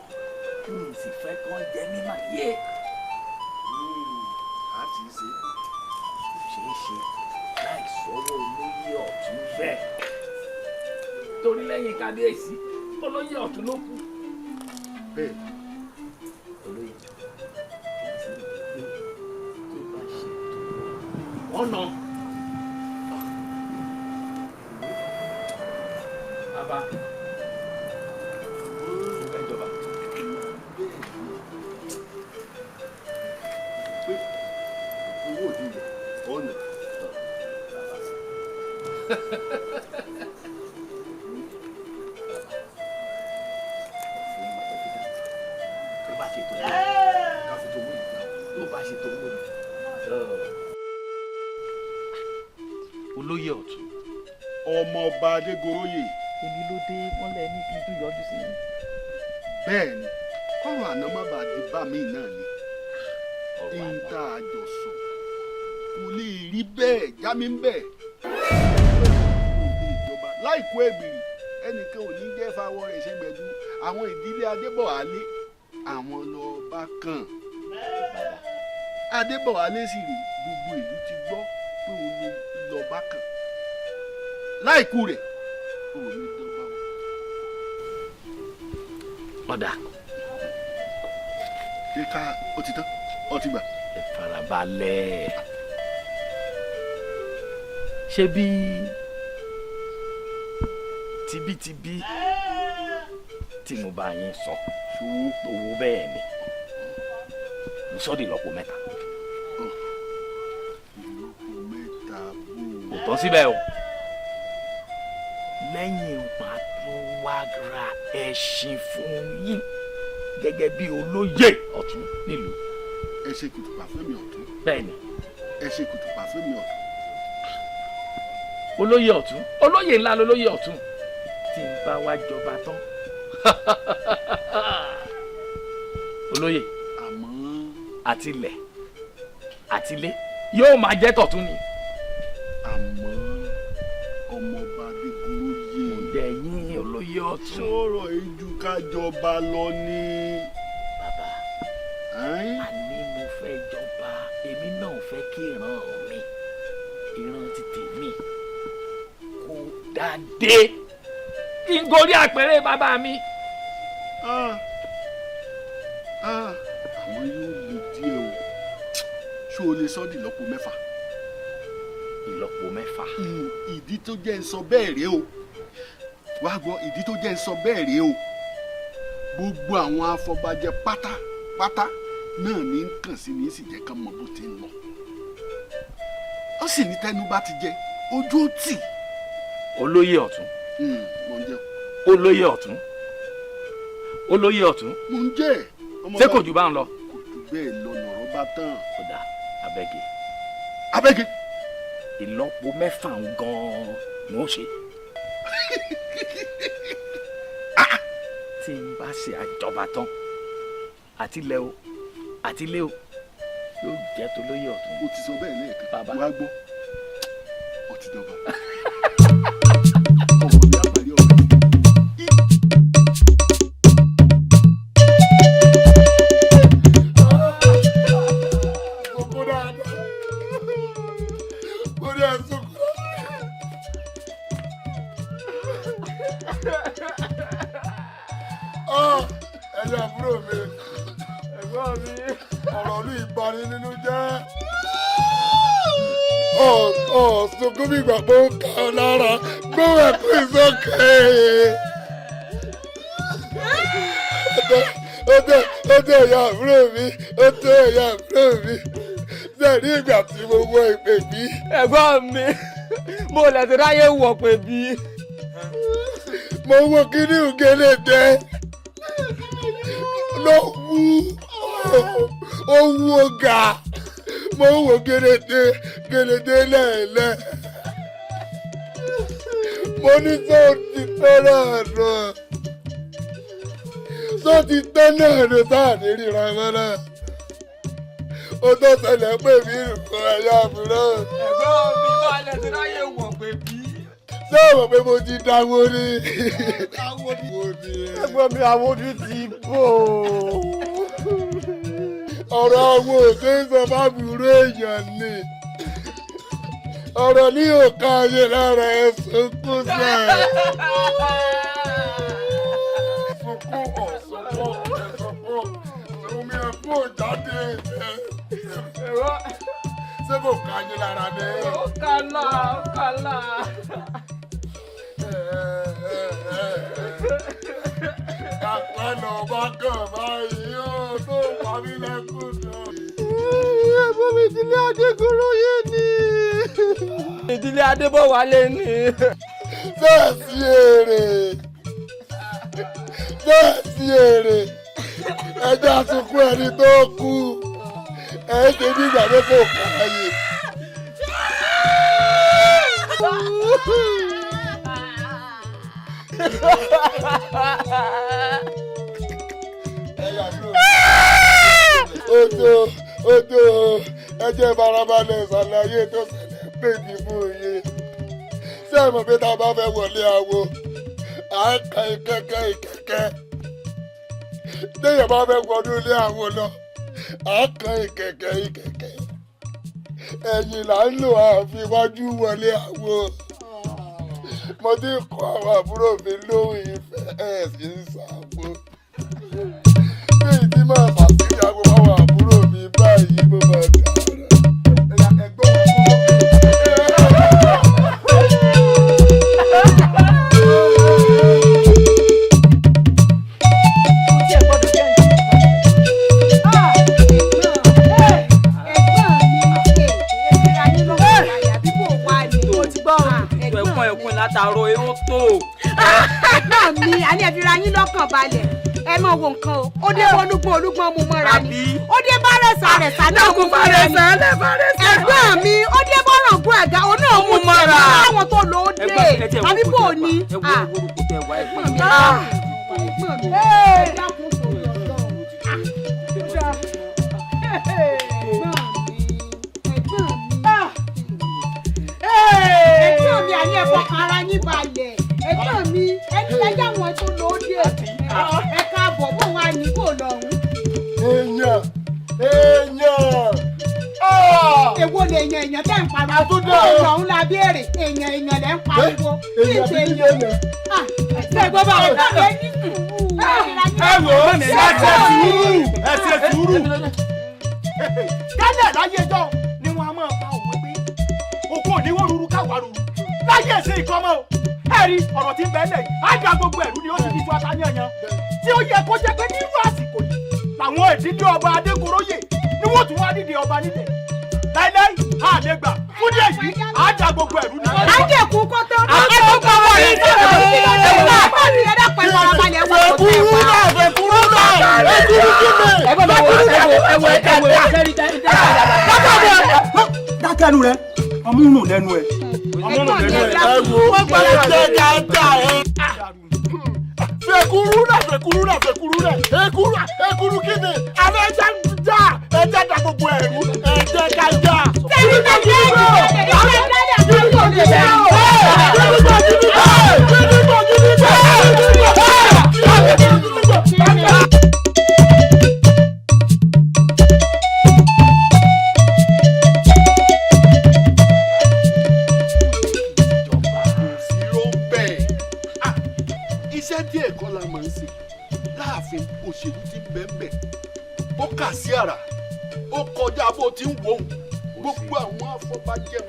[SPEAKER 8] kí n sì fẹ́ kán jẹ́ mímọ̀ yé.
[SPEAKER 14] a ti ṣe.
[SPEAKER 8] kò ṣeé ṣe láì sọ́wọ́ olóyè ọ̀tún bẹ́ẹ̀. torí lẹ́yìn kábíyèsí olóyè ọ̀tún ló kù.
[SPEAKER 14] bẹ́ẹ̀
[SPEAKER 8] olóyè tó bá ṣe ọ̀nà. bàbá ìjọba.
[SPEAKER 14] pé owó òdi rẹ̀ ọ̀nà.
[SPEAKER 17] olóyè ọ̀tún.
[SPEAKER 14] ọmọ ọba adégoróyè.
[SPEAKER 17] èmi ló dé wọ́n lẹ ní kí n tún yọjú sí i.
[SPEAKER 14] bẹ́ẹ̀ ni kọ́rọ̀ àná má bàa di bá mi náà ni ń tá a jọ sọ kò lè rí bẹ́ẹ̀ já mi ń bẹ̀. ìjọba láìkó ẹ̀gbìrì ẹnìkan ò ní jẹ́ fáwọ́ rẹ̀ ṣègbẹ́dú àwọn ìdílé adébọ̀wálé àwọn lọ bá kàn. adébọ̀wálé sì rí gbogbo ìlú ti gbọ́ pé òun lọ bá kàn láìkú rẹ̀ òun ní dọ́gba wọn.
[SPEAKER 17] ọ̀dà.
[SPEAKER 14] kíka ó ti tán ó ti gbà.
[SPEAKER 17] ẹ farabalẹ̀. ṣé bí tibítibí tí mo bá yín sọ owó bẹ́ẹ̀ ni mo sọ di ìlọ́po mẹ́ta.
[SPEAKER 14] ìlọ́po mẹ́ta bò.
[SPEAKER 17] kò tán síbẹ̀ o lẹ́yìn màá tún wá ra ẹṣin fún yín gẹ́gẹ́ bí olóyè ọ̀tún nílùú.
[SPEAKER 14] ẹ ṣe kùtùpà fẹ́mi ọ̀tún.
[SPEAKER 17] bẹ́ẹ̀ni.
[SPEAKER 14] ẹ ṣe kùtùpà fẹ́mi ọ̀tún.
[SPEAKER 17] olóyè ọ̀tún olóyè ńlá lolóyè ọ̀tún tí ń bá wá jọba tán. olóyè
[SPEAKER 14] àmọ́
[SPEAKER 17] àtilẹ̀ àtilé yóò máa jẹ́ tọ̀tún ni.
[SPEAKER 14] àmọ́ ọmọọba adégoróyè.
[SPEAKER 17] ǹjẹ́ yín olóyè ọ̀tún.
[SPEAKER 14] sọ̀rọ̀ ìjú kájọba lọ ní.
[SPEAKER 17] bàbá àní mo fẹ́ jọba èmi náà fẹ́ kí ìran mi ìran ti tèmi kó dáadé kí n gorí àpèrè bàbá mi.
[SPEAKER 14] àwọn yóò lè díẹ̀ o ṣé o lè sọ di ìlọ́po mẹ́fà.
[SPEAKER 17] ìlọ́po mẹ́fà.
[SPEAKER 14] ìdí tó jẹ́ ń sọ bẹ́ẹ̀ rèé o wàá gbọ́ ìdí tó jẹ́ ń sọ bẹ́ẹ̀ rèé o gbogbo àwọn afọbajẹ pátápátá náà ní ń kàn sí ní sì jẹ́ ká mọ bó ti ń lọ ó sì ní tẹnu bá ti jẹ ojú ó tì.
[SPEAKER 17] olóyè ọ̀tún.
[SPEAKER 14] mo ń jẹ.
[SPEAKER 17] olóyè ọ̀tún. olóyè ọ̀tún.
[SPEAKER 14] mo ń jẹ.
[SPEAKER 17] ṣé kò jù bá ń lọ.
[SPEAKER 14] kò jù bẹ́ẹ̀ lọ lọ̀rọ̀ bá tán.
[SPEAKER 17] kódà abẹ́gẹ́.
[SPEAKER 14] abẹ́gẹ́.
[SPEAKER 17] ìlọ́po mẹ́fà gan-an ni ó ṣe. tí n bá ṣe àjọba tán àtilẹ̀ o àtilé o yóò jẹ́ tó lóyè ọ̀tún.
[SPEAKER 14] o ti sọ bẹ́ẹ̀ lẹ́ẹ̀kan bàbá wa gbọ́ ọ ti jọba.
[SPEAKER 4] ẹ̀yin àbúrò mi ẹ̀gbọ́n mi ọ̀rọ̀ ní ìbani nínú jẹ́ sunkún bí ìgbà pé ó kà ọ́ lára gbóhùn ẹ̀kú ìsókè. ó tẹ ẹ̀yin àbúrò mi ó tẹ ẹ̀yin àbúrò mi sẹ́ẹ̀rí ìgbà tí mo wọ ìpè bí.
[SPEAKER 12] ẹ̀gbọ́n mi mo lẹ̀ ti ráyè wọ̀ pé bí.
[SPEAKER 4] mo wo kíní ògèlè dẹ ló wú ó wú ọ̀gá mo wo gèlèdè lẹ́ẹ̀lẹ́ mo ní sọ ti tán náà nù sọ ti tán náà nù sáà ní ríra mọ́nà ó tó ṣẹlẹ̀ pé mi nǹkan ẹ̀yà mìíràn.
[SPEAKER 12] ẹ̀gbọ́n mi bá lẹ̀ ti ráyè wọ̀ pé bí.
[SPEAKER 4] ṣé o mọ̀ pé mo ti dáwọ́ ni.
[SPEAKER 12] ẹ̀gbọ́n mi àwọn ojú ti bò.
[SPEAKER 4] ọ̀rọ̀ àwọn òkè ń sọ fábùrú èèyàn ni ọ̀rọ̀ ní òkà ayé lára ẹ̀ sunkún sẹ́. sunkún ọ̀sọ̀kún omi ẹ̀kún òjáde ṣé kò ká ayé lára ni.
[SPEAKER 12] ó kàlà ó kàlà.
[SPEAKER 4] Àpẹẹlẹ ọba kan báyìí ó tó pa mí lẹ́kùn náà.
[SPEAKER 12] ẹ̀gbọ́n mi ìdílé Adégoróyè ni. ìdílé Adébọ̀wálé ni.
[SPEAKER 4] bẹ́ẹ̀ sí èrè bẹ́ẹ̀ sí èrè ẹjọ́ àsìkò ẹni tó kú ẹ̀ ṣe bí ìgbàgbé kò káyè.
[SPEAKER 2] Odo ẹ jẹ́ farabalẹ̀ ṣàlàyé tó ṣẹlẹ̀ bèbí fún yín. Ṣé ẹ mọ̀ pé tá a bá fẹ́ wọlé awo à ń kan ìkẹ́kẹ́. Téèyàn bá fẹ́ wọnú ilé awo lọ à ń kan ìkẹ́kẹ́. Ẹ̀yìn là ń lò àfiwájú wọlé awo. Mo ti kọ́ àwọn àbúrò mi lóhùn ìfẹ́ ẹ̀ sì ń ṣàwò. Bí ìdí máa fàṣírí ago báwọn àbúrò mi báyìí mo máa dà
[SPEAKER 10] ẹkún látàárọ̀ èrò tó.
[SPEAKER 20] ẹ̀gbọ́n mi àní ẹ̀fí ra yín lọ́kàn balẹ̀ ẹ mọ̀ wo nǹkan o ó dé olúgbọ́n mu mọ́ra ni ó dé bárẹ̀sà náà mú mọ́ra ni ẹ̀gbọ́n mi ó dé bọ́rọ̀gùn ẹ̀gá ó náà mú mọ́ra àwọn tó lò ó dé àbí bò ní. ẹ̀gbọ́n mi ẹ̀gbọ́n mi àní ẹ̀fọ́ kan ara yín balẹ̀ ẹ̀gbọ́n mi ẹni lẹ́jà wọn tó lò ó dé ẹ káàbọ̀ bó wà ní kò lọ́hùn.
[SPEAKER 2] èèyàn
[SPEAKER 20] èwo lè èèyàn tẹ́ ń pariwo kó lọ́hùn la béèrè èèyàn lẹ́ ń pariwo kí n ṣe èèyàn. ṣé gbọ́dọ̀ ẹ̀gbọ́n mi ní sùúrù.
[SPEAKER 21] ẹ wò ó ẹ ṣe sùúrù.
[SPEAKER 4] Tẹ́lẹ̀ láyé ẹjọ́ ni wọ́n á máa pa òwe pé òkú òníwó ruru káwa ruru láyé ẹ̀sìn ìkọ́mọ́ o. Ẹ̀rí ọ̀rọ̀ tí ń bẹ́ẹ̀ lẹ̀ á gba gbogbo ẹ̀rú ni ó sì fi tu ata yanyan tí ó yẹ kó jẹ́ pé nírú àsìkò yìí làwọn ìdílé ọba Adégoróyè ni wọ́n tún wá dídì ọba nílẹ̀ láíláí á lè gbà fún díẹ̀ yìí á gba gbogbo ẹ̀rú ni.
[SPEAKER 20] lájẹ̀ kú kó tó ní ọjọ́ tó wọ̀ ní ìjọba ìjọba àbọ̀dì ẹ̀dá pẹ̀lú ọ̀rọ̀balẹ̀ wọ̀ kó tẹ̀ wá.
[SPEAKER 2] fẹ̀kúrú náà
[SPEAKER 21] dákẹ́nu rẹ ọmúnù lẹ́nu ẹ̀.
[SPEAKER 2] fẹ̀kúrú náà ekuru kí ni alẹ́ ẹja ń já ẹja da gbogbo ẹ̀rú ẹ̀jẹ̀ ká já.
[SPEAKER 20] sẹ́ni tó ṣe é jù ọ̀rẹ́ ìdájà tó ń bọ̀ níbẹ̀.
[SPEAKER 14] iṣẹ́ díẹ̀ kọ́ la máa ń ṣe láàfin òṣèlú tí ń bẹ́ẹ̀ bẹ́ẹ̀ ó kà sí àrà ó kọjá bó ti ń wò ó gbogbo àwọn afọbajẹun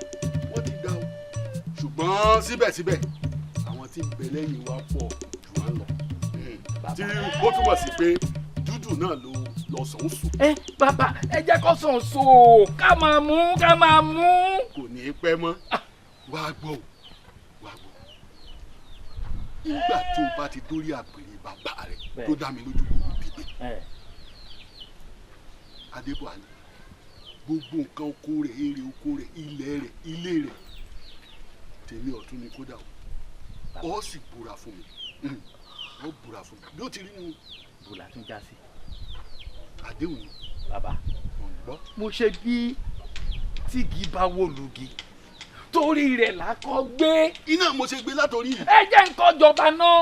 [SPEAKER 14] wọ́n ti dá o ṣùgbọ́n síbẹ̀síbẹ̀ àwọn tí ń bẹ lẹ́yìn wa pọ̀ jù wá lọ tí ó túmọ̀ sí pé dúdú náà ló lọ sàn ó sùn.
[SPEAKER 17] bàbá ẹ jẹ́ kó sàn so ká máa mú.
[SPEAKER 14] kò ní í pẹ́ mọ́ wàá gbọ́ nígbà tó o bá ti dórí àpèrè bàbá rẹ tó dá mi lójú kò dìde Adébọ̀wálé gbogbo nǹkan oko rẹ̀ èrè oko rẹ̀ ilẹ̀ rẹ̀ ilé rẹ̀ tèmi ọ̀tún ni kódà o ọ sì búra fún mi ọ búra fún mi bí ó ti rí nu.
[SPEAKER 17] bùlà tún já sí.
[SPEAKER 14] àdéhùn ni.
[SPEAKER 17] bàbá
[SPEAKER 14] mo ń gbọ́.
[SPEAKER 17] mo ṣe bí tígi bá wó lugi torí rẹ̀ lákọ́ gbé.
[SPEAKER 14] iná mo ṣe gbé látòrí yìí.
[SPEAKER 17] ẹ jẹ́ nǹkan jọba náà.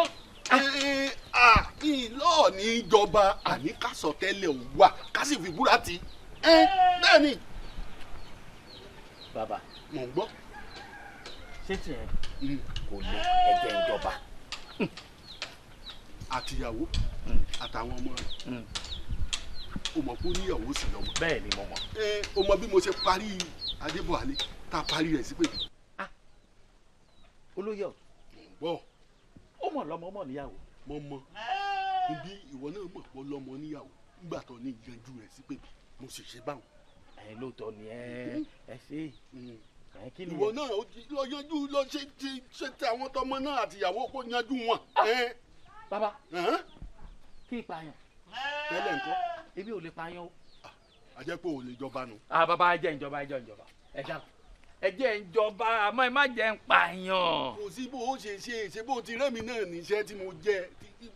[SPEAKER 14] ìlọ́ọ̀ ní ìjọba àní ká sọ tẹ́lẹ̀ ò wà ká sì fi búra ti. bẹ́ẹ̀ ni.
[SPEAKER 17] bàbá
[SPEAKER 14] mo ń gbọ́.
[SPEAKER 17] ṣé tiẹ̀ kò lè ẹ̀jẹ̀ ìjọba.
[SPEAKER 14] àtìyàwó àtàwọn ọmọ rẹ̀ o mọ̀ pé ó níyàwó sì lọ́mọ.
[SPEAKER 17] bẹ́ẹ̀ ni mo mọ̀.
[SPEAKER 14] o mọ̀ bí mo ṣe parí Adébọ̀wálé tá a parí rẹ̀ sí pé.
[SPEAKER 17] olóyè ọ̀.
[SPEAKER 14] mo ń gbọ́.
[SPEAKER 17] ó mọ̀ lọ́mọ mọ̀ níyàwó.
[SPEAKER 14] mo mọ̀ ibi ìwọ náà mọ̀ pọ̀ lọ́mọ níyàwó nígbà tó ní ìyanjú rẹ̀ sí pé mo sì ṣe báwọn.
[SPEAKER 17] lóòótọ́ ni ẹ ṣe
[SPEAKER 14] ìwọ náà lọ yanjú lọ ṣe tẹ àwọn tọmọ náà àtìyàwó kó yanjú wọn.
[SPEAKER 17] bàbá kí n pààyàn.
[SPEAKER 14] tẹ́lẹ̀ nǹkan.
[SPEAKER 17] èmi ò lè pààyàn o.
[SPEAKER 14] a jẹ́ pé o lè jọba nù.
[SPEAKER 17] bàbá ẹ jẹ́ ìjọba ẹ jẹ́ ìjọba ẹ dákun ẹ jẹ́ ń jọba àmọ́ ẹ má jẹ́ ń pààyàn.
[SPEAKER 14] kò sí bó o ṣe bó ti rẹ́mi náà níṣẹ́ tí mo jẹ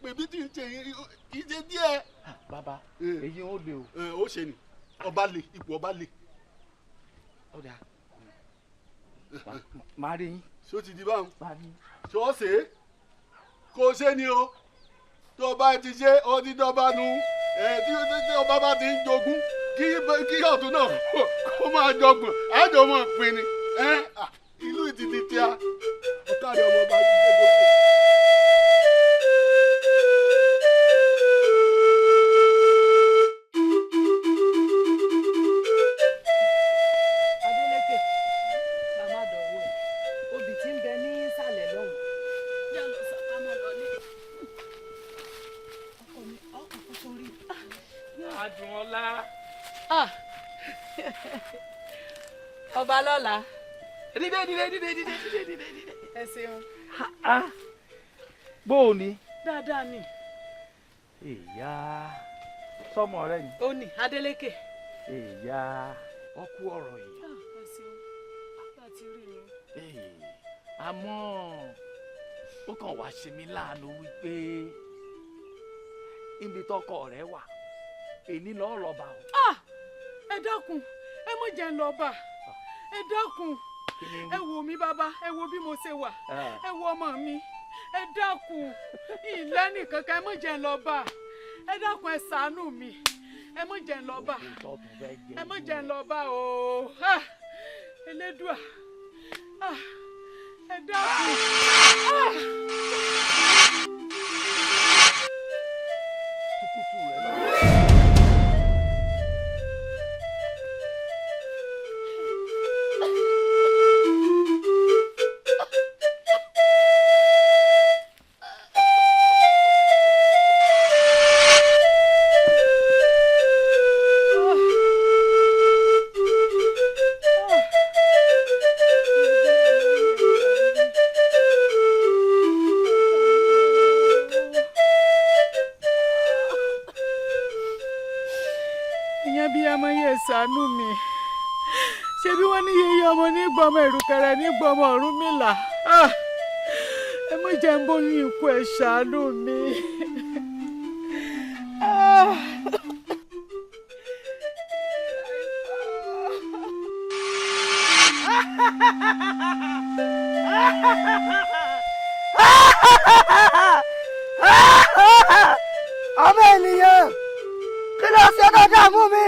[SPEAKER 14] pèbí tí ń ṣe kì í ṣe díẹ̀.
[SPEAKER 17] bàbá èyí ó lè o.
[SPEAKER 14] ó ṣe ni ọba lè ipò ọba lè.
[SPEAKER 17] ọ̀dà máa rí yín.
[SPEAKER 14] ṣó ti di báwọn ṣó ṣe é kó ṣe ni o tó bá ti ṣe ó ti dọ́ba nu tí ọba bá ti ń jogún kí ọ̀tún náà kó máa jọgbọ̀n àjọ mọ̀ pin ni ìlú ìtìtì tí a ọ̀kadà ọmọ ọba yìí ṣe gbogbo.
[SPEAKER 16] Adeleke màmá dọ̀wọ́ ẹ̀ obì tí ń bẹ ní ìsàlẹ̀ lọ́hùn yà lọ sàkámọ́ lọlé ọkọ mi ọkọ kò sórí.
[SPEAKER 17] adùn ọlá.
[SPEAKER 16] ọba lọ́la.
[SPEAKER 17] dídé.
[SPEAKER 16] ẹ ṣeun.
[SPEAKER 17] bó o ní.
[SPEAKER 16] dáadáa ni.
[SPEAKER 17] ìyá sọmọ rẹ ni.
[SPEAKER 16] ó ní Adeleke.
[SPEAKER 17] ìyá ọkú ọ̀rọ̀ yìí.
[SPEAKER 16] ẹ ṣeun láti rí i.
[SPEAKER 17] àmọ́ ó kàn wá ṣe mí láàánú wípé ibi tọkọ rẹ wà èyí lọ́ọ́ lọ́ọ́ bá o.
[SPEAKER 16] ẹ dákun ẹ mọ jẹ́ ń lọ bá ẹ dákun ẹ wò mí bàbá ẹ wo bí mo ṣe wà ẹ wo ọmọ mi ẹ dákun ilẹ̀ nìkan ká ẹ mọ jẹ́ ń lọ bá ẹ dákun ẹ ṣàánú mi ẹ mọ jẹ́ ń lọ bá ẹ mọ jẹ́ ń lọ bá o Elédùà ẹ dákun. ṣàánú mi ṣebí wọ́n ní yeye ọmọ nígbọmọ ìrùkẹ̀rẹ̀ nígbọmọ Ọ̀rúnmìlà ẹ mọ jẹ́ ń bóyún ikú ẹ ṣàánú mi.
[SPEAKER 18] ọmọ ènìyàn kí ló ṣe tó dààmú mi.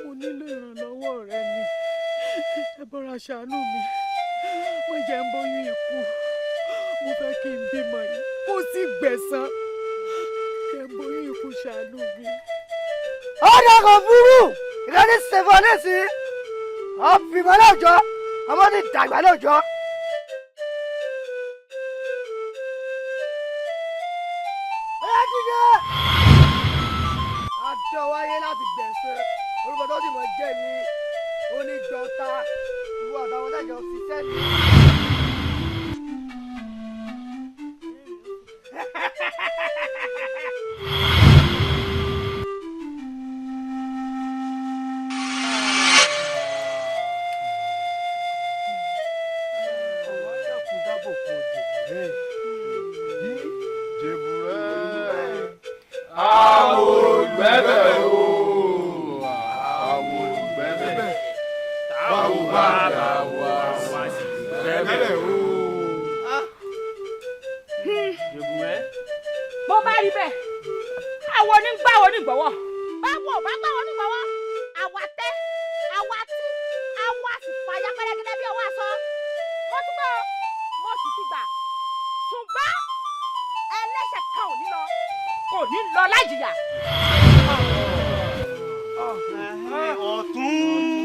[SPEAKER 16] mo nílò ìrànlọ́wọ́ rẹ ni ẹ bọ́ra ṣàánú mi mo jẹ́ ń bóyún ikú mo fẹ́ kí n bímọ yìí kó sì gbẹ̀san kẹ́ ń bóyún ikú ṣàánú mi.
[SPEAKER 18] ọ̀dà kò burú ìrẹ́ni ṣèfọ́ nísìnyí ọ̀bìmọ lọ́jọ́ ọmọ ti dàgbà lọ́jọ́. wáyé láti gbẹ̀sẹ̀ orúkọ tó sì mọ̀ jẹ́ ní ONIGBA OTA ìwọ àtàwọn ọ̀dájọ́ ṣiṣẹ́ ní.
[SPEAKER 5] bó bá rí bẹ́ẹ̀ àwọn onígbà onígbọ̀wọ́ báwo bá gbà wọ́n nígbọ̀wọ́ àwa tẹ́ àwa tí àwa sì fàyà pẹ́rẹ́gẹ́dẹ́ bí ọwọ́ aṣọ mo ti gbọ́ mo sì ti gbà ṣùgbọ́n ẹlẹ́ṣẹ̀ kan kò ní lọ lájìyà.
[SPEAKER 14] ọ̀tún.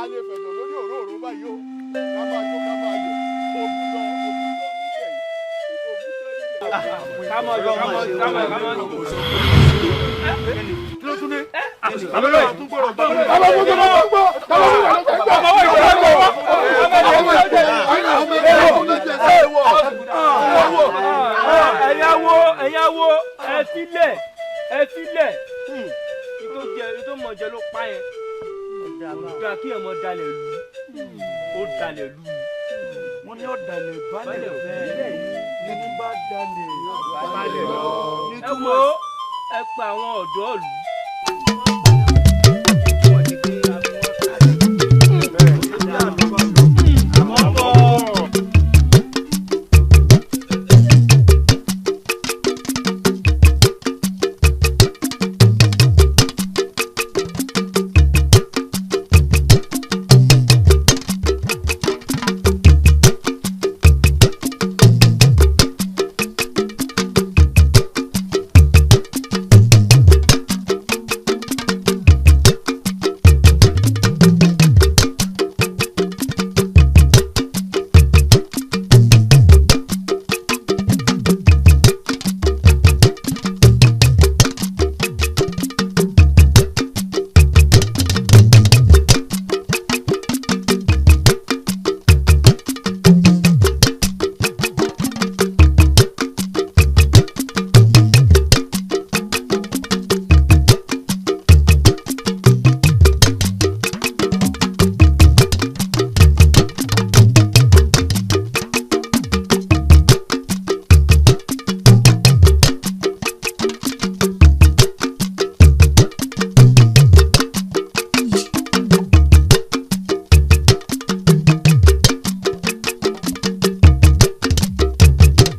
[SPEAKER 14] a lè fẹ̀dọ̀ lórí òróró báyìí o ká máa yó ká máa yọ ògùn lọ nílẹ̀ yìí ògùn tán nílẹ̀.
[SPEAKER 10] ká máa yọ ká máa yọ.
[SPEAKER 14] kí ló tún ní.
[SPEAKER 10] àbẹ̀bẹ̀
[SPEAKER 14] bàbá tún gbọ́dọ̀ bàbá
[SPEAKER 10] bàbá tún gbọ́dọ̀ ẹ̀yáwó ẹ filẹ̀ tó mọ̀ jẹ ló pa yẹn ọ̀dà kí ẹ̀ mọ̀ dalẹ̀ lù ó dalẹ̀ lù.
[SPEAKER 21] wọ́n ní ọ̀dàlẹ̀ balẹ̀ bẹ́ẹ̀ ní bá dalẹ̀ balẹ̀ lọ.
[SPEAKER 10] ẹ wo ẹ pa àwọn ọ̀dọ́ lù